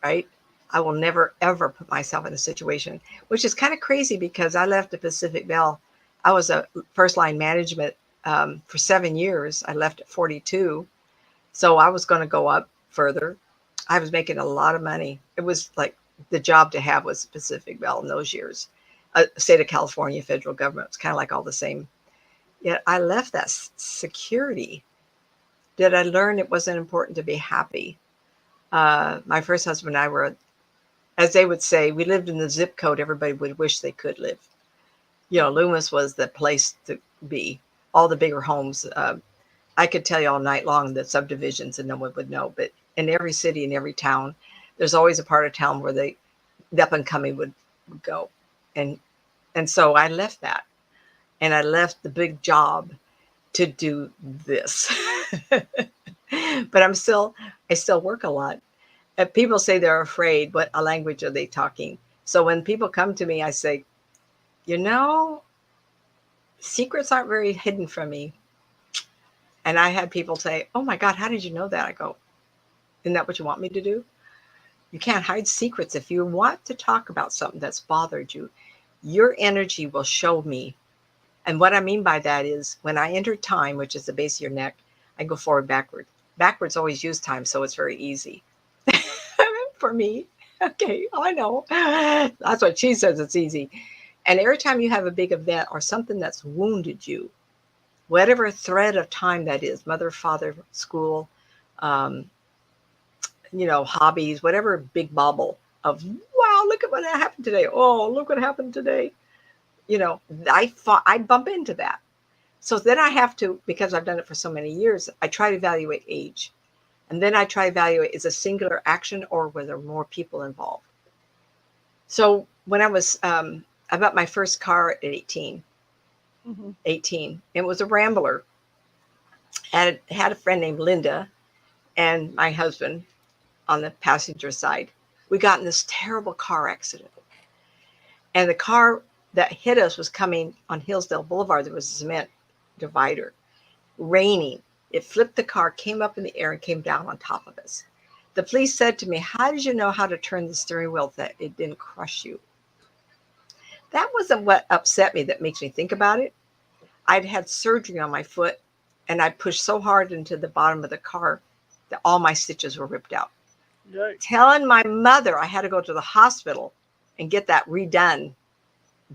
right? I will never, ever put myself in a situation, which is kind of crazy because I left the Pacific Bell. I was a first line management for 7 years. I left at 42. So I was going to go up further. I was making a lot of money. It was like the job to have was Pacific Bell in those years. State of California, federal government. It's kind of like all the same. Yet I left that security. Did I learn it wasn't important to be happy? My first husband and I were, as they would say, we lived in the zip code everybody would wish they could live. You know, Loomis was the place to be. All the bigger homes. I could tell you all night long the subdivisions and no one would know. But in every city, in every town, there's always a part of town where the up and coming would go. And so I left that. And I left the big job to do this. But I still work a lot. And people say they're afraid. What language are they talking? So when people come to me, I say, you know, secrets aren't very hidden from me. And I had people say, oh my God, how did you know that? I go, isn't that what you want me to do? You can't hide secrets. If you want to talk about something that's bothered you, your energy will show me. And what I mean by that is when I enter time, which is the base of your neck, I go forward, backward. Backwards always use time, so it's very easy. For me. Okay, I know. That's what she says, it's easy. And every time you have a big event or something that's wounded you, whatever thread of time that is, mother, father, school, hobbies, whatever big bubble of, wow, look at what happened today. Oh, look what happened today. I bump into that. So then I have to, because I've done it for so many years, I try to evaluate age. And then I try to evaluate, is a singular action or were there more people involved? So when I was, I bought my first car at 18. 18. It was a Rambler. And it had a friend named Linda and my husband on the passenger side. We got in this terrible car accident. And the car that hit us was coming on Hillsdale Boulevard. There was a cement divider. Raining. It flipped the car, came up in the air, and came down on top of us. The police said to me, how did you know how to turn the steering wheel that it didn't crush you? That wasn't what upset me that makes me think about it. I'd had surgery on my foot, and I pushed so hard into the bottom of the car that all my stitches were ripped out. Yikes. Telling my mother I had to go to the hospital and get that redone.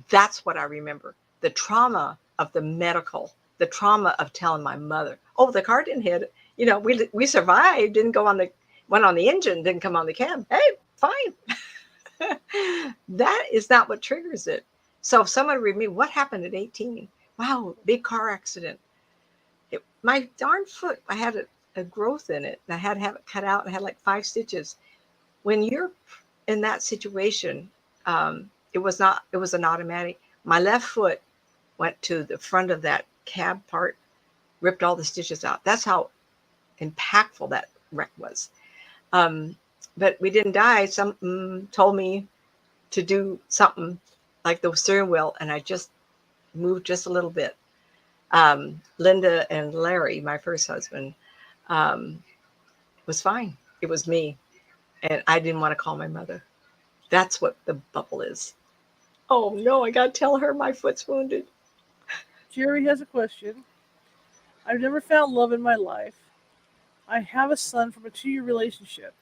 That's what I remember. The trauma of the medical, the trauma of telling my mother, oh, the car didn't hit it. You know, we survived, went on the engine, didn't come on the cab. Hey, fine. That is not what triggers it. So if someone read me, what happened at 18? Wow, big car accident. My darn foot, I had a growth in it. I had to have it cut out. I had like 5 stitches. When you're in that situation, it was an automatic. My left foot went to the front of that cab part, ripped all the stitches out. That's how impactful that wreck was. But we didn't die. Some told me to do something like the steering wheel, and I just moved just a little bit. Linda and Larry, my first husband, was fine. It was me. And I didn't want to call my mother. That's what the bubble is. Oh, no, I got to tell her my foot's wounded. Jerry has a question. I've never found love in my life. I have a son from a 2-year relationship.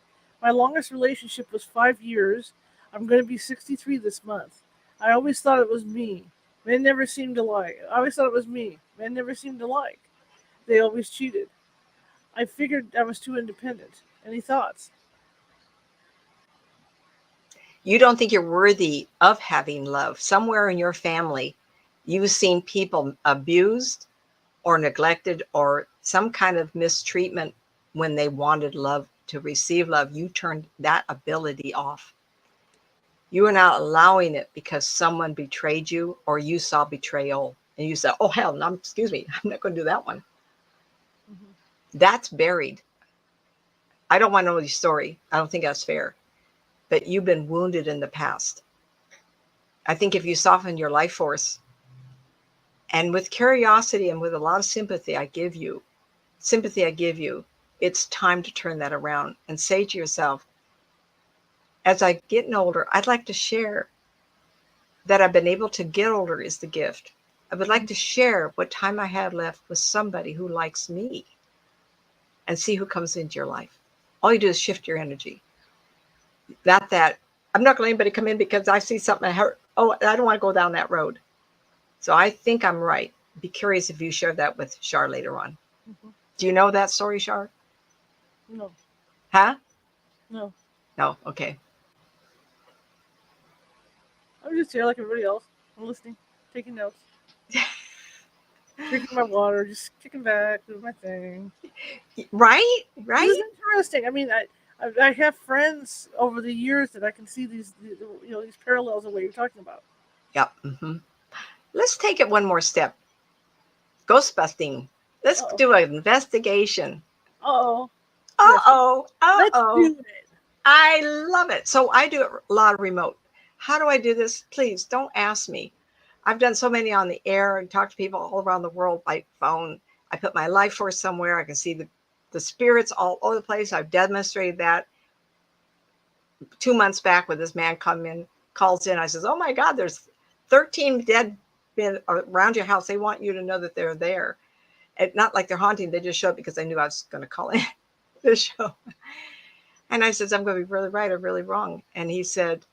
My longest relationship was 5 years. I'm going to be 63 this month. I always thought it was me. Men never seemed to like. I always thought it was me. Men never seemed to like. They always cheated. I figured I was too independent. Any thoughts? You don't think you're worthy of having love. Somewhere in your family, you've seen people abused or neglected or some kind of mistreatment when they wanted love, to receive love. You turned that ability off. You are not allowing it because someone betrayed you or you saw betrayal and you said, oh, hell, no, excuse me, I'm not going to do that one. That's buried. I don't want to know the story. I don't think that's fair. But you've been wounded in the past. I think if you soften your life force and with curiosity and with a lot of sympathy I give you, sympathy I give you, it's time to turn that around and say to yourself, as I get older, I'd like to share that I've been able to get older is the gift. I would like to share what time I have left with somebody who likes me and see who comes into your life. All you do is shift your energy. Not that I'm not going to let anybody come in because I see something I hurt. Oh, I don't want to go down that road. So I think I'm right. Be curious if you share that with Shar later on. Mm-hmm. Do you know that story, Shar? No. Huh? No. No. Okay. I'm just here like everybody else. I'm listening, taking notes, drinking my water, just kicking back, doing my thing. Right? This Right? is interesting. I mean, I have friends over the years that I can see these these parallels of what you're talking about. Yep. Mm-hmm. Let's take it one more step. Ghostbusting. Let's Uh-oh. do an investigation. Uh-oh. Yes. Uh-oh. Let's Uh-oh. do it. I love it. So I do a lot of remote. How do I do this? Please don't ask me. I've done so many on the air and talked to people all around the world by phone. I put my life force somewhere. I can see the spirits all over the place. I've demonstrated that 2 months back when this man calls in. I says, oh my God, there's 13 dead men around your house. They want you to know that they're there. And not like they're haunting. They just showed up because I knew I was going to call in the show. And I says, I'm going to be really right or really wrong. And he said,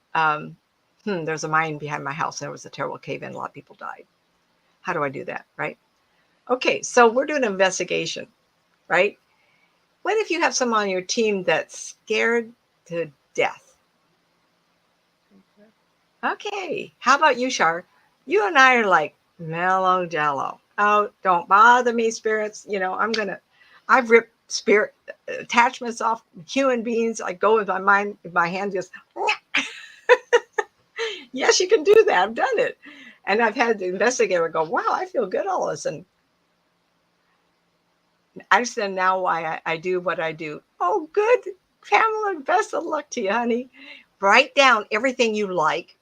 there's a mine behind my house. There was a terrible cave in. A lot of people died. How do I do that? Right. Okay. So we're doing an investigation, right? What if you have someone on your team that's scared to death? Okay. How about you, Shar? You and I are like mellow jello. Oh, don't bother me, spirits. I've ripped spirit attachments off human beings. I go with my mind, my hand just, yes, you can do that. I've done it. And I've had the investigator go, wow, I feel good all of a sudden. I understand now why I do what I do. Oh, good. Pamela, best of luck to you, honey. Write down everything you like,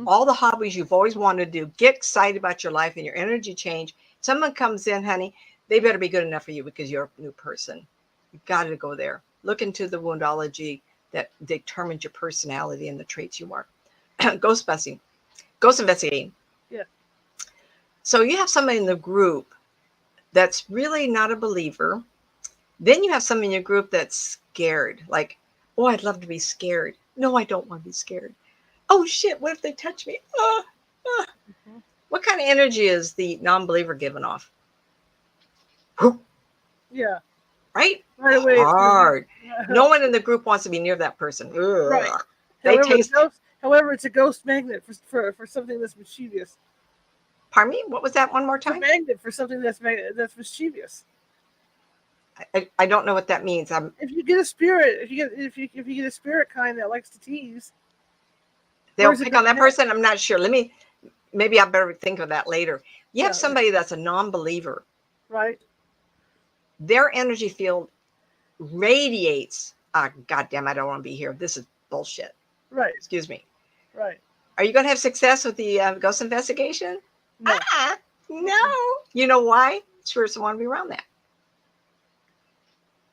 all the hobbies you've always wanted to do. Get excited about your life and your energy change. Someone comes in, honey, they better be good enough for you because you're a new person. You've got to go there. Look into the woundology that determines your personality and the traits you are. Ghost investigating. Yeah. So you have somebody in the group that's really not a believer. Then you have somebody in your group that's scared. Like, oh, I'd love to be scared. No, I don't want to be scared. Oh, shit, what if they touch me? What kind of energy is the non-believer giving off? Yeah. Right? Right away. Hard. No one in the group wants to be near that person. Ugh. Right. They However, it's a ghost magnet for something that's mischievous. Pardon me? What was that one more time? It's a magnet for something that's mischievous. I don't know what that means. If you get a spirit, if you get a spirit kind that likes to tease, they'll pick on that person. I'm not sure. Maybe I better think of that later. You have somebody that's a non-believer. Right. Their energy field radiates. Goddamn, I don't want to be here. This is bullshit. Right. Excuse me. Right. Are you going to have success with the ghost investigation? No. No. You know why? Spirits don't want to be around that.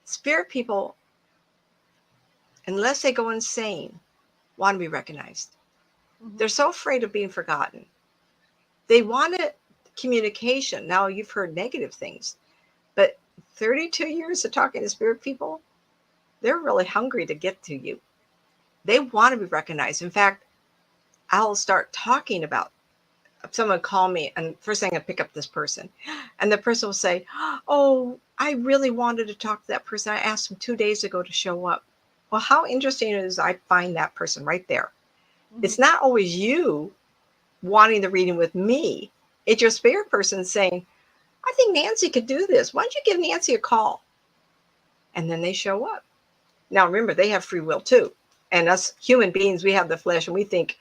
Spirit people, unless they go insane, want to be recognized. They're so afraid of being forgotten. They wanted communication. Now you've heard negative things, but 32 years of talking to spirit people, they're really hungry to get to you. They want to be recognized. In fact, I'll start talking about someone call me and first thing I pick up this person and the person will say, oh, I really wanted to talk to that person. I asked him 2 days ago to show up. Well, how interesting it is I find that person right there. It's not always you wanting the reading with me. It's your spirit person saying, I think Nancy could do this. Why don't you give Nancy a call? And then they show up. Now, remember, they have free will too. And us human beings, we have the flesh and we think,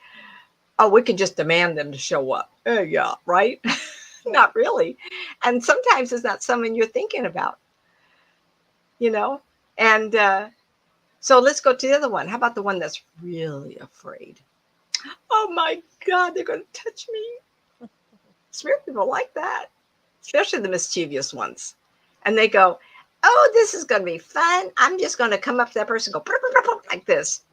oh, we can just demand them to show up. Yeah, right? Not really. And sometimes it's not someone you're thinking about, And so let's go to the other one. How about the one that's really afraid? Oh my God, they're going to touch me. Spirit people like that, especially the mischievous ones. And they go, oh, this is going to be fun. I'm just going to come up to that person and go like this.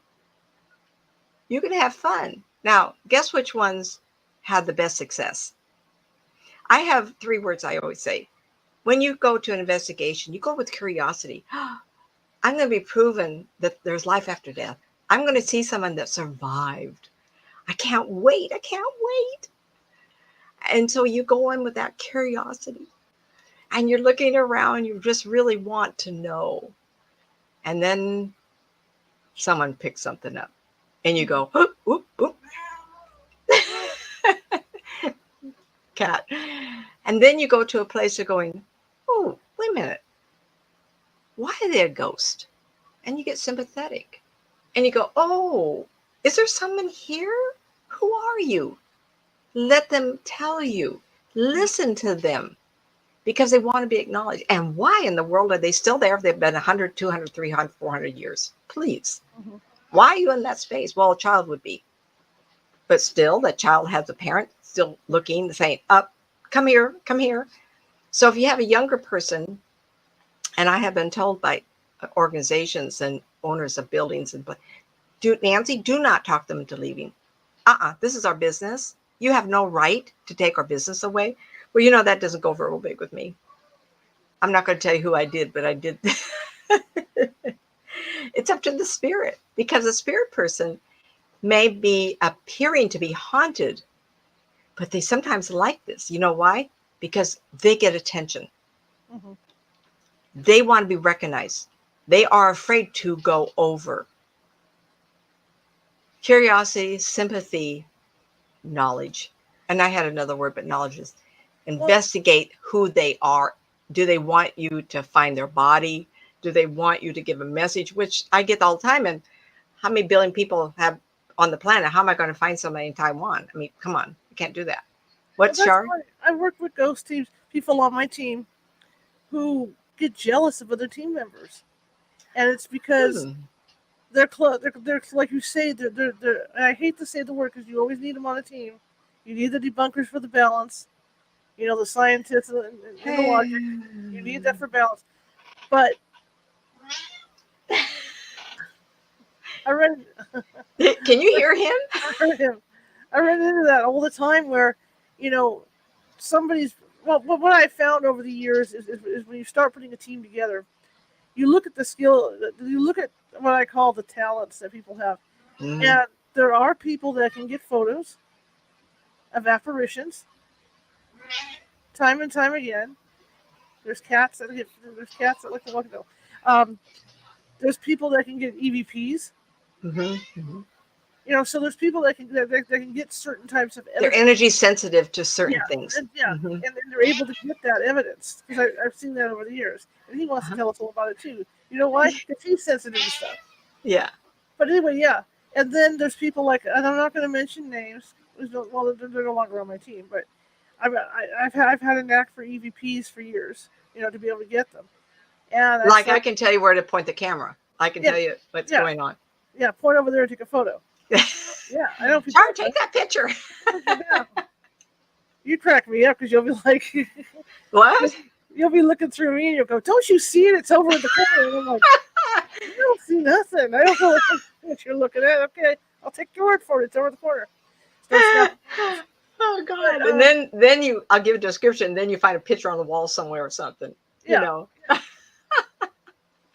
You can have fun. Now, guess which ones had the best success? I have 3 words I always say. When you go to an investigation, you go with curiosity. I'm going to be proven that there's life after death. I'm going to see someone that survived. I can't wait. I can't wait. And so you go in with that curiosity and you're looking around. You just really want to know. And then someone picks something up and you go, oop, oop, oop. Cat. And then you go to a place you're going, oh, wait a minute. Why are they a ghost? And you get sympathetic. And you go, oh, is there someone here? Who are you? Let them tell you. Listen to them because they want to be acknowledged. And why in the world are they still there if they've been 100, 200, 300, 400 years? Please. Mm-hmm. Why are you in that space? Well, a child would be. But still, that child has a parent still looking, saying, up, come here, come here. So if you have a younger person, and I have been told by organizations and owners of buildings, and Nancy, do not talk them into leaving. This is our business. You have no right to take our business away. Well, you know, that doesn't go real big with me. I'm not going to tell you who I did, but I did. It's up to the spirit, because a spirit person may be appearing to be haunted, but they sometimes like this. You know why? Because they get attention. Mm-hmm. They want to be recognized. They are afraid to go over. Curiosity, sympathy, knowledge. And I had another word, but knowledge is investigate who they are. Do they want you to find their body? Do they want you to give a message? Which I get all the time. And how many billion people have on the planet? How am I going to find somebody in Taiwan? I mean, come on. You can't do that. What's Char? I work with ghost teams, people on my team who get jealous of other team members. And it's because they're like you say, they're I hate to say the word because you always need them on a team. You need the debunkers for the balance. You know, the scientists and the logic. You need that for balance. But I read. Can you hear him? I heard him. I run into that all the time where, you know, somebody's. Well, what I found over the years is when you start putting a team together, you look at the skill. You look at what I call the talents that people have, and there are people that can get photos of apparitions, time and time again. There's cats that like to look at. There's people that can get EVPs. Mm-hmm. Mm-hmm. You know, so there's people that can get certain types of evidence. They're energy sensitive to certain things. And, and they're able to get that evidence because I've seen that over the years. And he wants to tell us all about it too. You know why? Because he's sensitive to stuff. Yeah. But anyway, yeah. And then there's people like, and I'm not going to mention names. Well, they're no longer on my team, but I've had a knack for EVPs for years. You know, to be able to get them. And I can tell you where to point the camera. I can tell you what's going on. Yeah, point over there and take a photo. Yeah, I know. Char, take that picture. You crack me up because you'll be like, what? You'll be looking through me and you'll go, don't you see it? It's over in the corner. And I'm like, I don't see nothing. I don't know what you're looking at. Okay, I'll take your word for it. It's over in the corner. Oh God! And then I'll give a description. Then you find a picture on the wall somewhere or something. You know.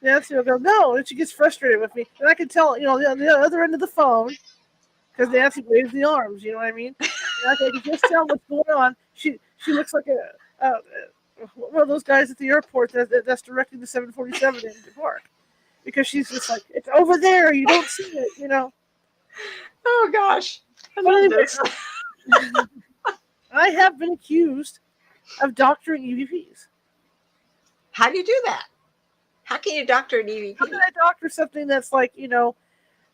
Nancy will go, no, and she gets frustrated with me. And I can tell, you know, the other end of the phone, because Nancy waves the arms, you know what I mean? And I can just tell what's going on. She looks like one of those guys at the airport that's directing the 747 in the park. Because she's just like, it's over there, you don't see it, you know? Oh, gosh. I love this. I have been accused of doctoring EVPs. How do you do that? How can you doctor an EVP? How can I doctor something that's like, you know,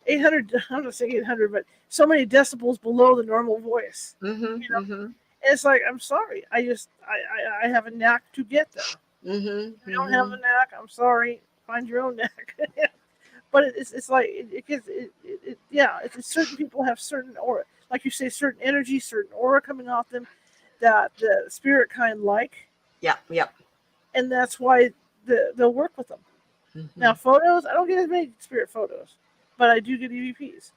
800, I'm not saying 800, but so many decibels below the normal voice. Mm-hmm, you know? Mm-hmm. And it's like, I'm sorry. I have a knack to get them. Mm-hmm, if you don't have a knack, I'm sorry. Find your own knack. But it's like, it's certain people have certain aura. Like you say, certain energy, certain aura coming off them that the spirit kind like. Yeah, yeah. And that's why they'll work with them. Mm-hmm. Now, photos, I don't get as many spirit photos, but I do get EVPs.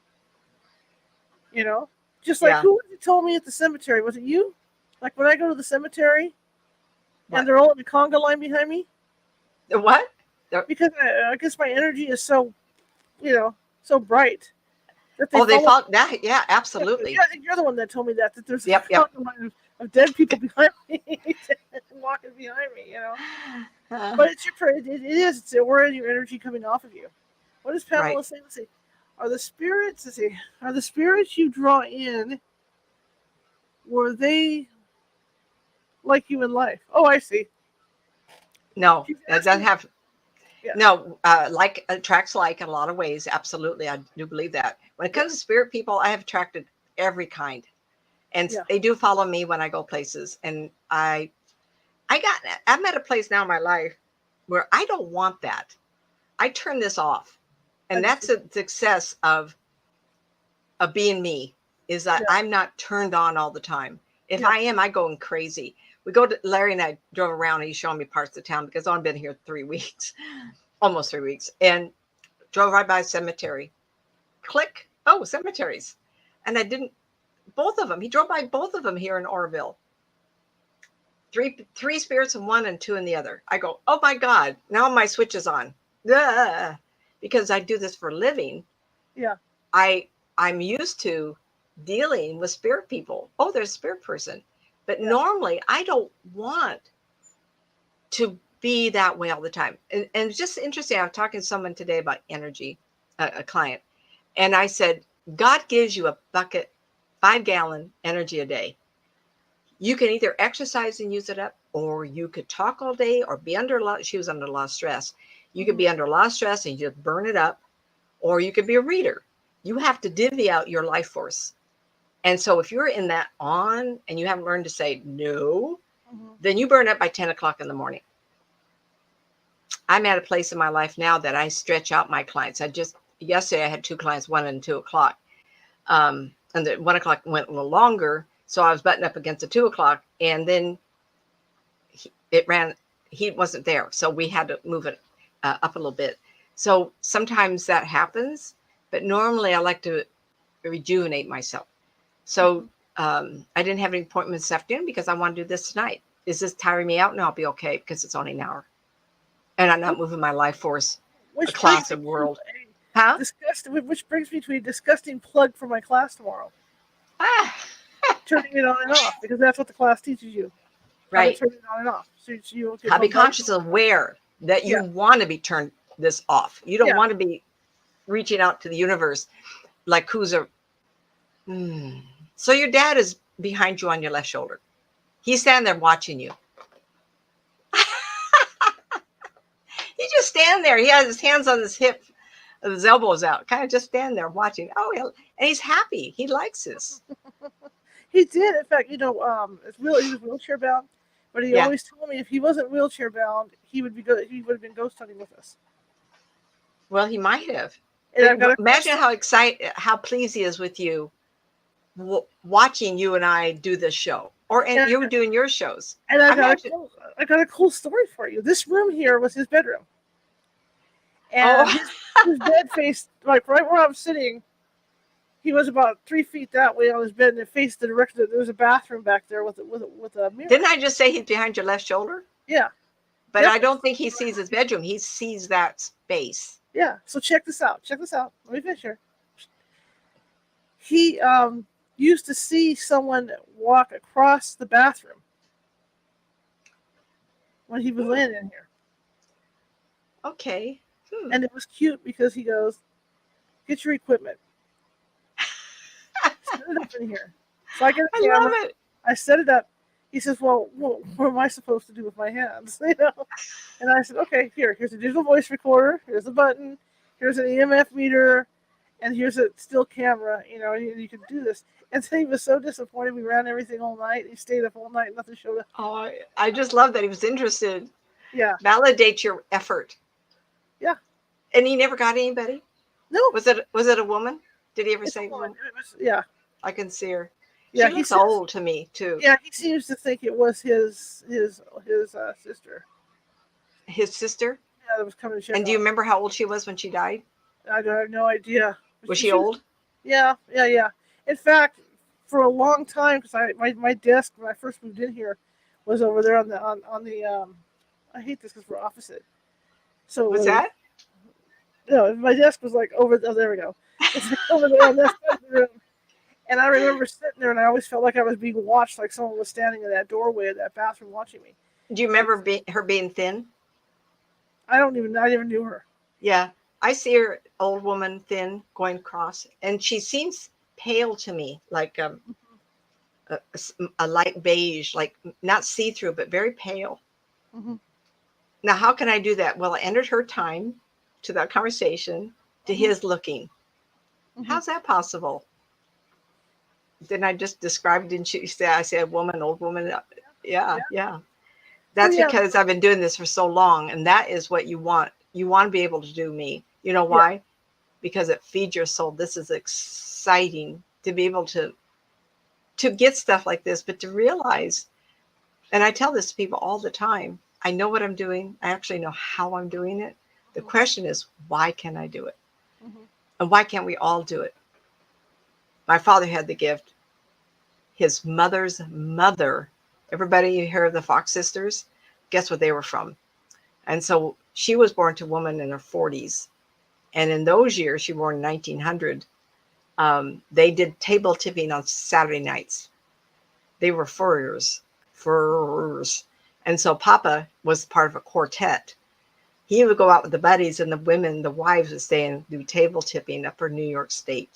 You know? Just like, Yeah. who was it told me at the cemetery? Was it you? Like, when I go to the cemetery What? and they're all in the conga line behind me? The what? Because I guess my energy is so, so bright that they Oh, they follow. thought that. Yeah, absolutely. Yeah, I think you're the one that told me that there's a Yep. conga line of dead people behind me walking behind me, But it's it is. Where is your energy coming off of you? What does Pamela Right. say? Let's see. Are the spirits? Let's see. Are the spirits you draw in? Were they like you in life? Oh, I see. No, She's it doesn't asking. have. Yeah. No, like attracts like in a lot of ways. Absolutely, I do believe that. When it comes to spirit people, I have attracted every kind, and Yeah. they do follow me when I go places. And I'm at a place now in my life where I don't want that. I turn this off, I and do that's too. a success of being me. Is that Yeah. I'm not turned on all the time. If Yeah. I am, I go crazy. We go to Larry and I drove around and he's showing me parts of town because I've been here 3 weeks, almost 3 weeks, and drove right by a cemetery. Click. Oh, cemeteries. And I didn't, both of them. He drove by both of them here in Orville. Three spirits in one and two in the other. I go, oh my God, now my switch is on. Ugh. Because I do this for a living. Yeah. I'm used to dealing with spirit people. Oh, there's a spirit person. But Yeah. normally I don't want to be that way all the time. And it's just interesting. I'm talking to someone today about energy, a client. And I said, God gives you a bucket, 5-gallon energy a day. You can either exercise and use it up, or you could talk all day or be under a lot. She was under a lot of stress. You could be under a lot of stress and you just burn it up, or you could be a reader. You have to divvy out your life force. And so if you're in that on and you haven't learned to say no, then you burn up by 10 o'clock in the morning. I'm at a place in my life now that I stretch out my clients. Yesterday I had 2 clients, 1 and 2 o'clock. And the 1 o'clock went a little longer. So I was buttoned up against the 2 o'clock, and then he wasn't there. So we had to move it up a little bit. So sometimes that happens, but normally I like to rejuvenate myself. So I didn't have any appointments this afternoon because I want to do this tonight. Is this tiring me out? No, I'll be okay because it's only an hour. And I'm not moving my life force across the world. Huh? Which brings me to a disgusting plug for my class tomorrow. Turning it on and off, because that's what the class teaches you. Right. How to turn it on and off. So you won't get How to be bombarded. conscious and aware that you want to be turned this off. You don't want to be reaching out to the universe like So your dad is behind you on your left shoulder. He's standing there watching you. He just stand there. He has his hands on his hip, his elbows out, kind of just stand there watching. And he's happy. He likes this. He did. In fact, he was wheelchair bound, but he always told me if he wasn't wheelchair bound, he would have been ghost hunting with us. Well, he might have. Imagine how pleased he is with you, watching you and I do this show, and you were doing your shows. And I got a cool story for you. This room here was his bedroom, and his bed faced like right where I'm sitting. He was about 3 feet that way on his bed, and it faced the direction. There was a bathroom back there with a mirror. Didn't I just say he's behind your left shoulder? Yeah. But I don't think he sees his bedroom. He sees that space. Yeah. So check this out. Let me finish here. He used to see someone walk across the bathroom when he was laying in here. Okay. And it was cute because he goes, "Get your equipment. Set it up in here." So I get a camera. Love it. I set it up. He says, well, what am I supposed to do with my hands? And I said, okay, here's a digital voice recorder. Here's a button. Here's an EMF meter. And here's a still camera, and you can do this. And so he was so disappointed. We ran everything all night. He stayed up all night. And nothing showed up. Oh, I just love that he was interested. Yeah. Validate your effort. Yeah. And he never got anybody? No. Was it a woman? Did he ever say woman? Yeah. I can see her. Yeah, she looks old to me too. Yeah, he seems to think it was his sister. His sister? Yeah, that was coming to check And do on you him. remember how old she was when she died? I have no idea. But Was she she was, old? yeah, yeah, yeah. In fact, for a long time, because my desk when I first moved in here was over there on the I hate this because we're opposite. So Was it was, that? no, my desk was like over. Oh, there we go. It's like over there on that side of the room. And I remember sitting there, and I always felt like I was being watched, like someone was standing in that doorway of that bathroom watching me. Do you And remember her being thin? I never knew her. Yeah. I see her, old woman, thin, going across, and she seems pale to me, like a light beige, like not see through, but very pale. Hmm. Now, how can I do that? Well, I entered her time to that conversation to Hmm. his looking. Hmm. How's that possible? Didn't I just describe? Didn't you say I said woman, old woman? Yeah, Yeah. yeah. So That's yeah, because I've been doing this for so long, and that is what you want. You want to be able to do me. You know yeah. why? Because it feeds your soul. This is exciting to be able to get stuff like this, but to realize, and I tell this to people all the time, I know what I'm doing. I actually know how I'm doing it. The Hmm. question is, why can I do it? Hmm. And why can't we all do it? My father had the gift. His mother's mother, everybody you hear of the Fox sisters, guess what they were from? And so she was born to a woman in her 40s. And in those years, she was born in 1900, they did table tipping on Saturday nights. They were furriers, furriers. And so Papa was part of a quartet. He would go out with the buddies, and the women, the wives, would stay and do table tipping up in New York State.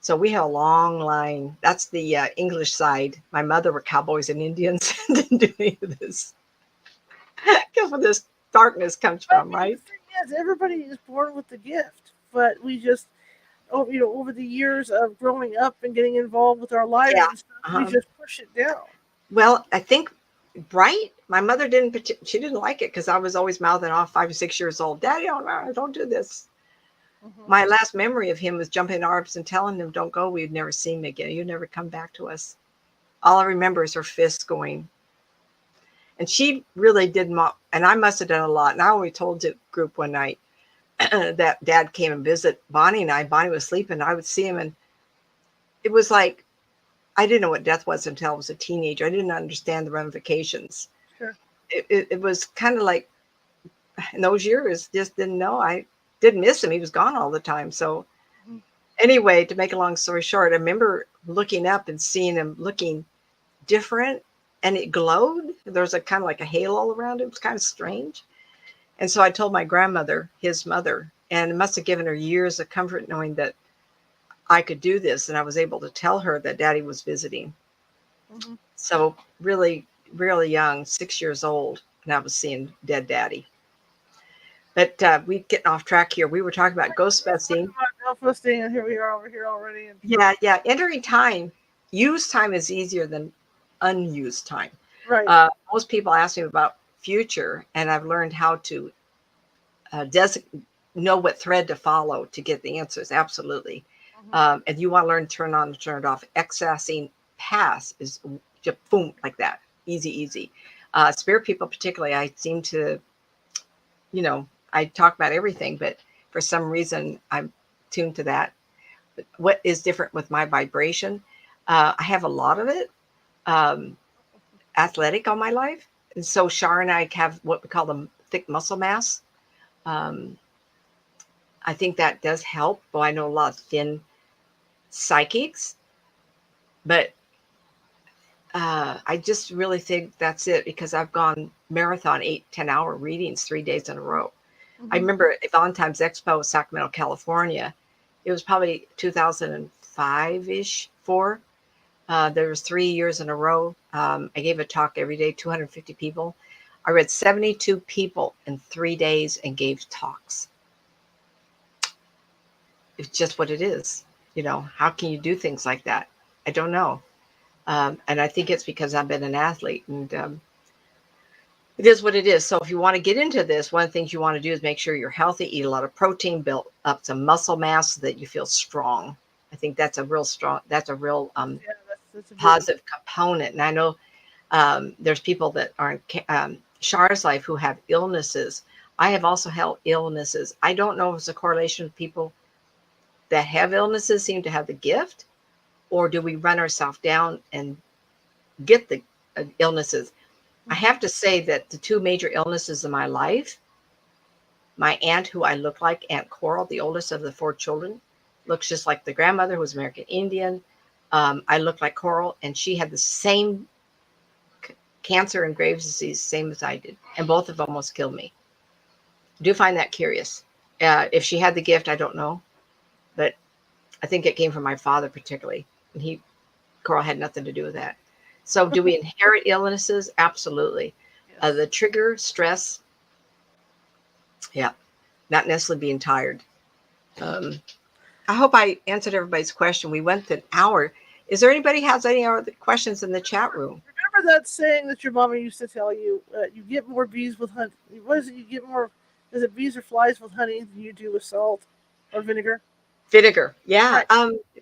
So we have a long line. That's the English side. My mother were cowboys and Indians. Didn't do any of this. Guess where this darkness comes But I from, mean, the right? thing is, everybody is born with the gift, but we just, oh, over the years of growing up and getting involved with our lives Yeah. and stuff, we Uh-huh. just push it down. Well, I think, right? My mother she didn't like it because I was always mouthing off 5 or 6 years old. Daddy, don't do this. Hmm. My last memory of him was jumping in arms and telling him, don't go. We'd never see him again. You'd never come back to us. All I remember is her fists going. And she really did, and I must have done a lot. And I always told the group one night that Dad came and visit Bonnie and I. Bonnie was sleeping. I would see him, and it was like I didn't know what death was until I was a teenager. I didn't understand the ramifications. Sure. It was kind of like in those years, just didn't know. I didn't miss him. He was gone all the time. So Hmm. anyway, to make a long story short, I remember looking up and seeing him looking different, and it glowed. There was a kind of like a halo around it. It was kind of strange. And so I told my grandmother, his mother, and it must have given her years of comfort knowing that I could do this. And I was able to tell her that Daddy was visiting. Hmm. So really, really young, 6 years old, and I was seeing dead Daddy. But we getting off track here. We were talking about ghost We're talking busting. about self-esteem, and here we are over here already. And Yeah, yeah. Entering time, used time is easier than unused time. right. Most people ask me about future, and I've learned how to know what thread to follow to get the answers. Absolutely. Hmm. And you want to learn turn on and turn it off. Accessing past is just boom, like that. Easy, easy. Spirit people, particularly, I seem to, I talk about everything, but for some reason, I'm tuned to that. But what is different with my vibration? I have a lot of it. Um, Athletic all my life. And so Shar and I have what we call the thick muscle mass. Um, I think that does help. Though I know a lot of thin psychics, but I just really think that's it because I've gone marathon 8-10 hour readings 3 days in a row. I Hmm. remember at Valentine's Expo, Sacramento, California. It was probably 2005 ish, four. There was 3 years in a row. I gave a talk every day, 250 people. I read 72 people in 3 days and gave talks. It's just what it is. How can you do things like that? I don't know. And I think it's because I've been an athlete, and it is what it is. So if you want to get into this, one of the things you want to do is make sure you're healthy, eat a lot of protein, build up some muscle mass so that you feel strong. I think that's a real Yeah, that's a big. positive component. And I know there's people that aren't Char's life who have illnesses. I have also held illnesses. I don't know if it's a correlation with people that have illnesses seem to have the gift, or do we run ourselves down and get the illnesses? I have to say that the two major illnesses in my life, my aunt, who I look like, Aunt Coral, the oldest of the 4 children, looks just like the grandmother who was American Indian. I look like Coral, and she had the same cancer and Graves' disease, same as I did, and both of them almost killed me. I do find that curious. If she had the gift, I don't know, but I think it came from my father particularly, and Coral had nothing to do with that. So do we inherit illnesses? Absolutely. Yes. The trigger, stress, yeah, not necessarily being tired. I hope I answered everybody's question. We went an hour. Is there anybody has any other questions in the chat room? Remember that saying that your mama used to tell you? You get more bees with honey. What is it? You get more, is it bees or flies with honey than you do with salt or vinegar? Vinegar. Yeah.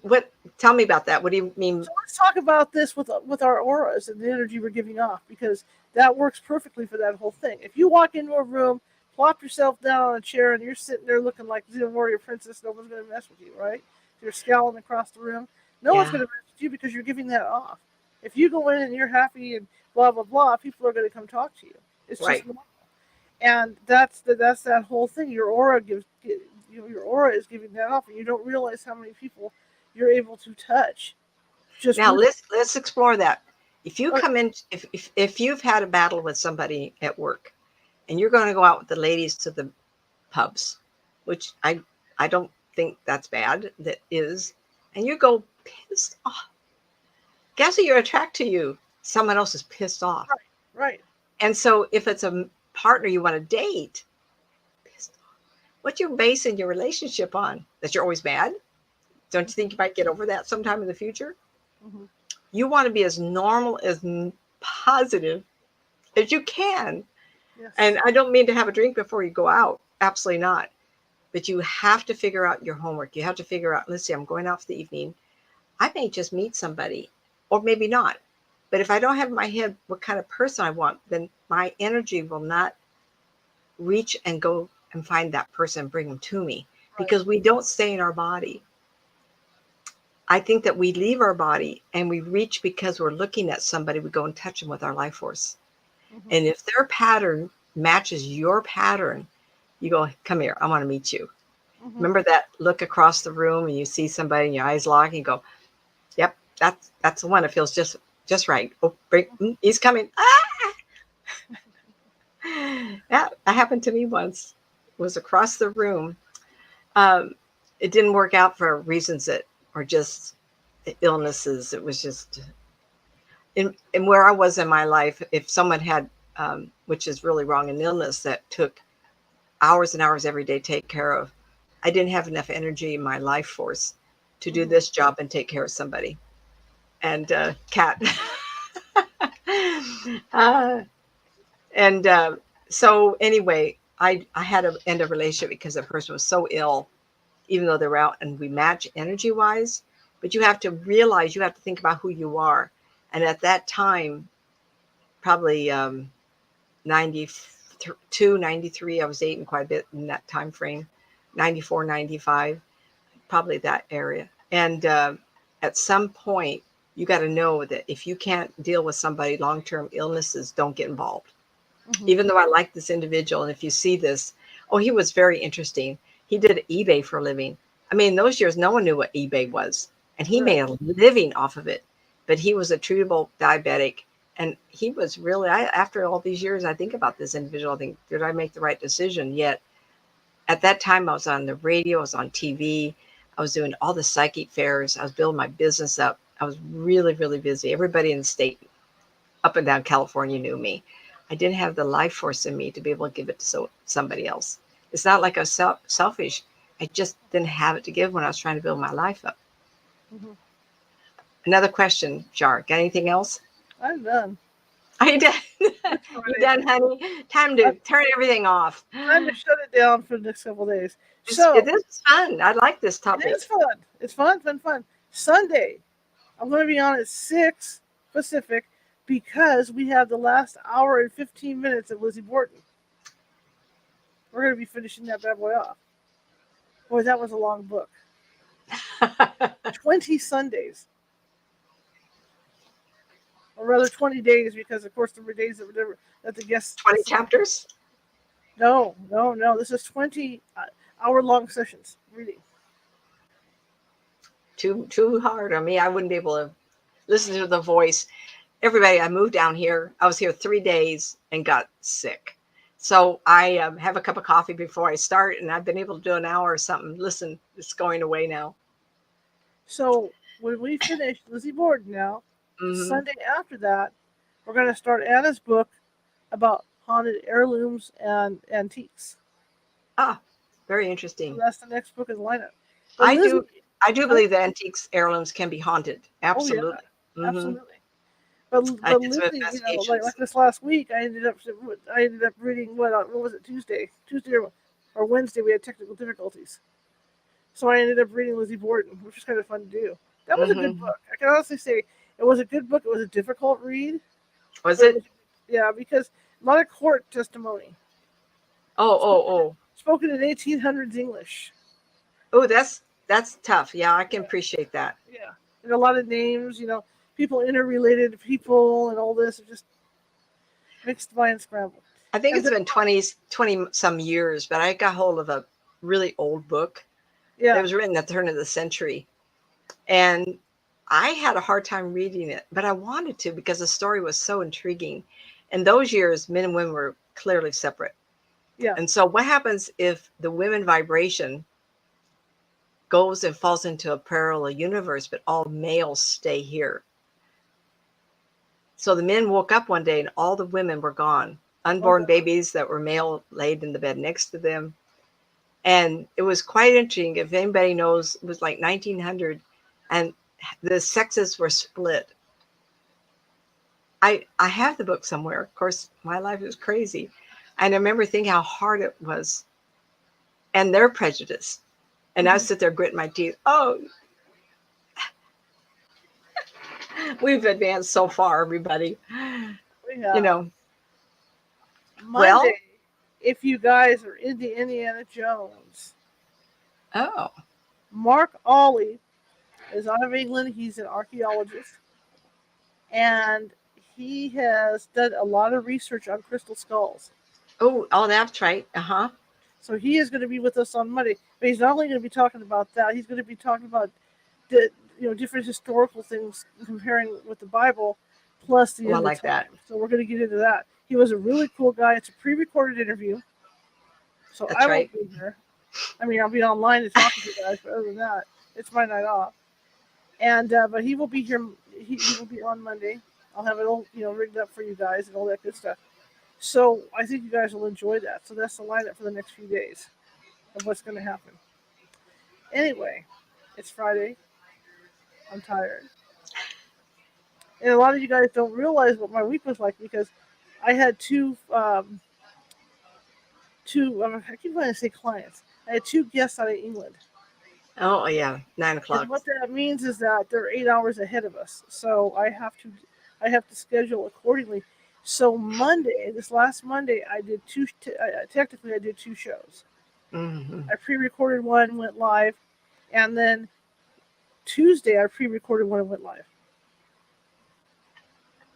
Right. Tell me about that. What do you mean? So let's talk about this with our auras and the energy we're giving off, because that works perfectly for that whole thing. If you walk into a room, plop yourself down on a chair, and you're sitting there looking like the warrior princess, no one's going to mess with you, right? You're scowling across the room. No one's going to mess with you because you're giving that off. If you go in and you're happy and blah, blah, blah, people are going to come talk to you. It's just normal. And that's that whole thing. Your aura your aura is giving that off, and you don't realize how many people you're able to touch. Now let's explore that. If you come in, if you've had a battle with somebody at work, and you're going to go out with the ladies to the pubs, which I don't think that's bad. That is, and you go pissed off. Guess who you're attracted to? Someone else is pissed off. Right. And so if it's a partner you want to date, pissed off. What you're basing your relationship on? That you're always mad? Don't you think you might get over that sometime in the future? Mm-hmm. You want to be as normal, as positive as you can. Yes. And I don't mean to have a drink before you go out. Absolutely not. But you have to figure out your homework. You have to figure out, let's see, I'm going out for the evening. I may just meet somebody, or maybe not. But if I don't have in my head what kind of person I want, then my energy will not reach and go and find that person and bring them to me. Right. Because we don't stay in our body. I think that we leave our body and we reach because we're looking at somebody, we go and touch them with our life force. Mm-hmm. And if their pattern matches your pattern, you go, come here, I want to meet you. Mm-hmm. Remember that look across the room and you see somebody and your eyes lock and you go, yep, that's the one. It feels just right. Oh, he's coming. Ah! Yeah, that happened to me once. It was across the room. It didn't work out for reasons that or just illnesses. It was just in where I was in my life. If someone had, which is really wrong, an illness that took hours and hours every day to take care of, I didn't have enough energy in my life force to do this job and take care of somebody. And Cat. So anyway, I had to end a relationship because the person was so ill, even though they were out, and we match energy wise. But you have to realize, you have to think about who you are. And at that time, probably 92, 93, I was dating quite a bit in that time frame, 94, 95, probably that area. And at some point, you got to know that if you can't deal with somebody, long-term illnesses, don't get involved. Mm-hmm. Even though I like this individual, and if you see this, he was very interesting. He did eBay for a living. I mean, in those years, no one knew what eBay was. And he made a living off of it. But he was a treatable diabetic. And he was really, after all these years, I think about this individual. I think, did I make the right decision? Yet, at that time, I was on the radio, I was on TV. I was doing all the psychic fairs. I was building my business up. I was really, really busy. Everybody in the state, up and down California, knew me. I didn't have the life force in me to be able to give it to somebody else. It's not like I was selfish. I just didn't have it to give when I was trying to build my life up. Mm-hmm. Another question, Jar. Got anything else? I'm done. Are you done? You done, honey? Time to turn everything off. Time to shut it down for the next couple of days. This is fun. I like this topic. It's fun. It's fun. Sunday, I'm going to be on at 6 Pacific, because we have the last hour and 15 minutes of Lizzie Borden. We're going to be finishing that bad boy off. Boy, that was a long book. 20 Sundays. Or rather 20 days, because of course there were days that the guests... 20 chapters? No. This is 20 hour-long sessions reading. Too hard on me. I wouldn't be able to listen to the voice. Everybody, I moved down here. I was here 3 days and got sick. So I have a cup of coffee before I start, and I've been able to do an hour or something. Listen, it's going away now. So when we finish Lizzie Borden now, Sunday after that, we're going to start Anna's book about haunted heirlooms and antiques. Ah, very interesting. So that's the next book in the lineup. But I do believe that antiques heirlooms can be haunted. Absolutely. Oh, yeah. Absolutely. But Lizzie, like this last week, I ended up reading what was it, Tuesday or Wednesday? We had technical difficulties, so I ended up reading Lizzie Borden, which was kind of fun to do. That was a good book. I can honestly say it was a good book. It was a difficult read. Was it? Yeah, because a lot of court testimony. Spoken in 1800s English. Oh, that's tough. Yeah, I can appreciate that. Yeah, and a lot of names, people interrelated people and all this. It just mixed by and scrambled. I think it's been 20 some years, but I got hold of a really old book. Yeah. It was written at the turn of the century. And I had a hard time reading it, but I wanted to because the story was so intriguing. In those years, men and women were clearly separate. Yeah. And so what happens if the women vibration goes and falls into a parallel universe, but all males stay here? So the men woke up one day and all the women were gone. Unborn babies that were male laid in the bed next to them. And it was quite interesting. If anybody knows, it was like 1900 and the sexes were split. I have the book somewhere. Of course, my life is crazy. And I remember thinking how hard it was. And they're prejudiced. And I sit there gritting my teeth. Oh, we've advanced so far, everybody. Monday, if you guys are into Indiana Jones. Oh. Mark Ollie is out of England. He's an archaeologist. And he has done a lot of research on crystal skulls. Oh, that's right. Uh-huh. So he is going to be with us on Monday. But he's not only going to be talking about that, he's going to be talking about different historical things comparing with the Bible, plus the end of time. That. So we're going to get into that. He was a really cool guy. It's a pre-recorded interview, so I won't be here. I mean, I'll be online to talk to you guys, but other than that, it's my night off. And but he will be here. He will be on Monday. I'll have it all rigged up for you guys and all that good stuff. So I think you guys will enjoy that. So that's the lineup for the next few days of what's going to happen. Anyway, it's Friday. I'm tired. And a lot of you guys don't realize what my week was like because I had two I keep wanting to say clients. I had 2 guests out of England. Oh, yeah, 9 o'clock. And what that means is that they're 8 hours ahead of us. So I have to schedule accordingly. So Monday, this last Monday, I did technically I did 2 shows. Mm-hmm. I pre-recorded one, went live, and then Tuesday I pre-recorded one and went live.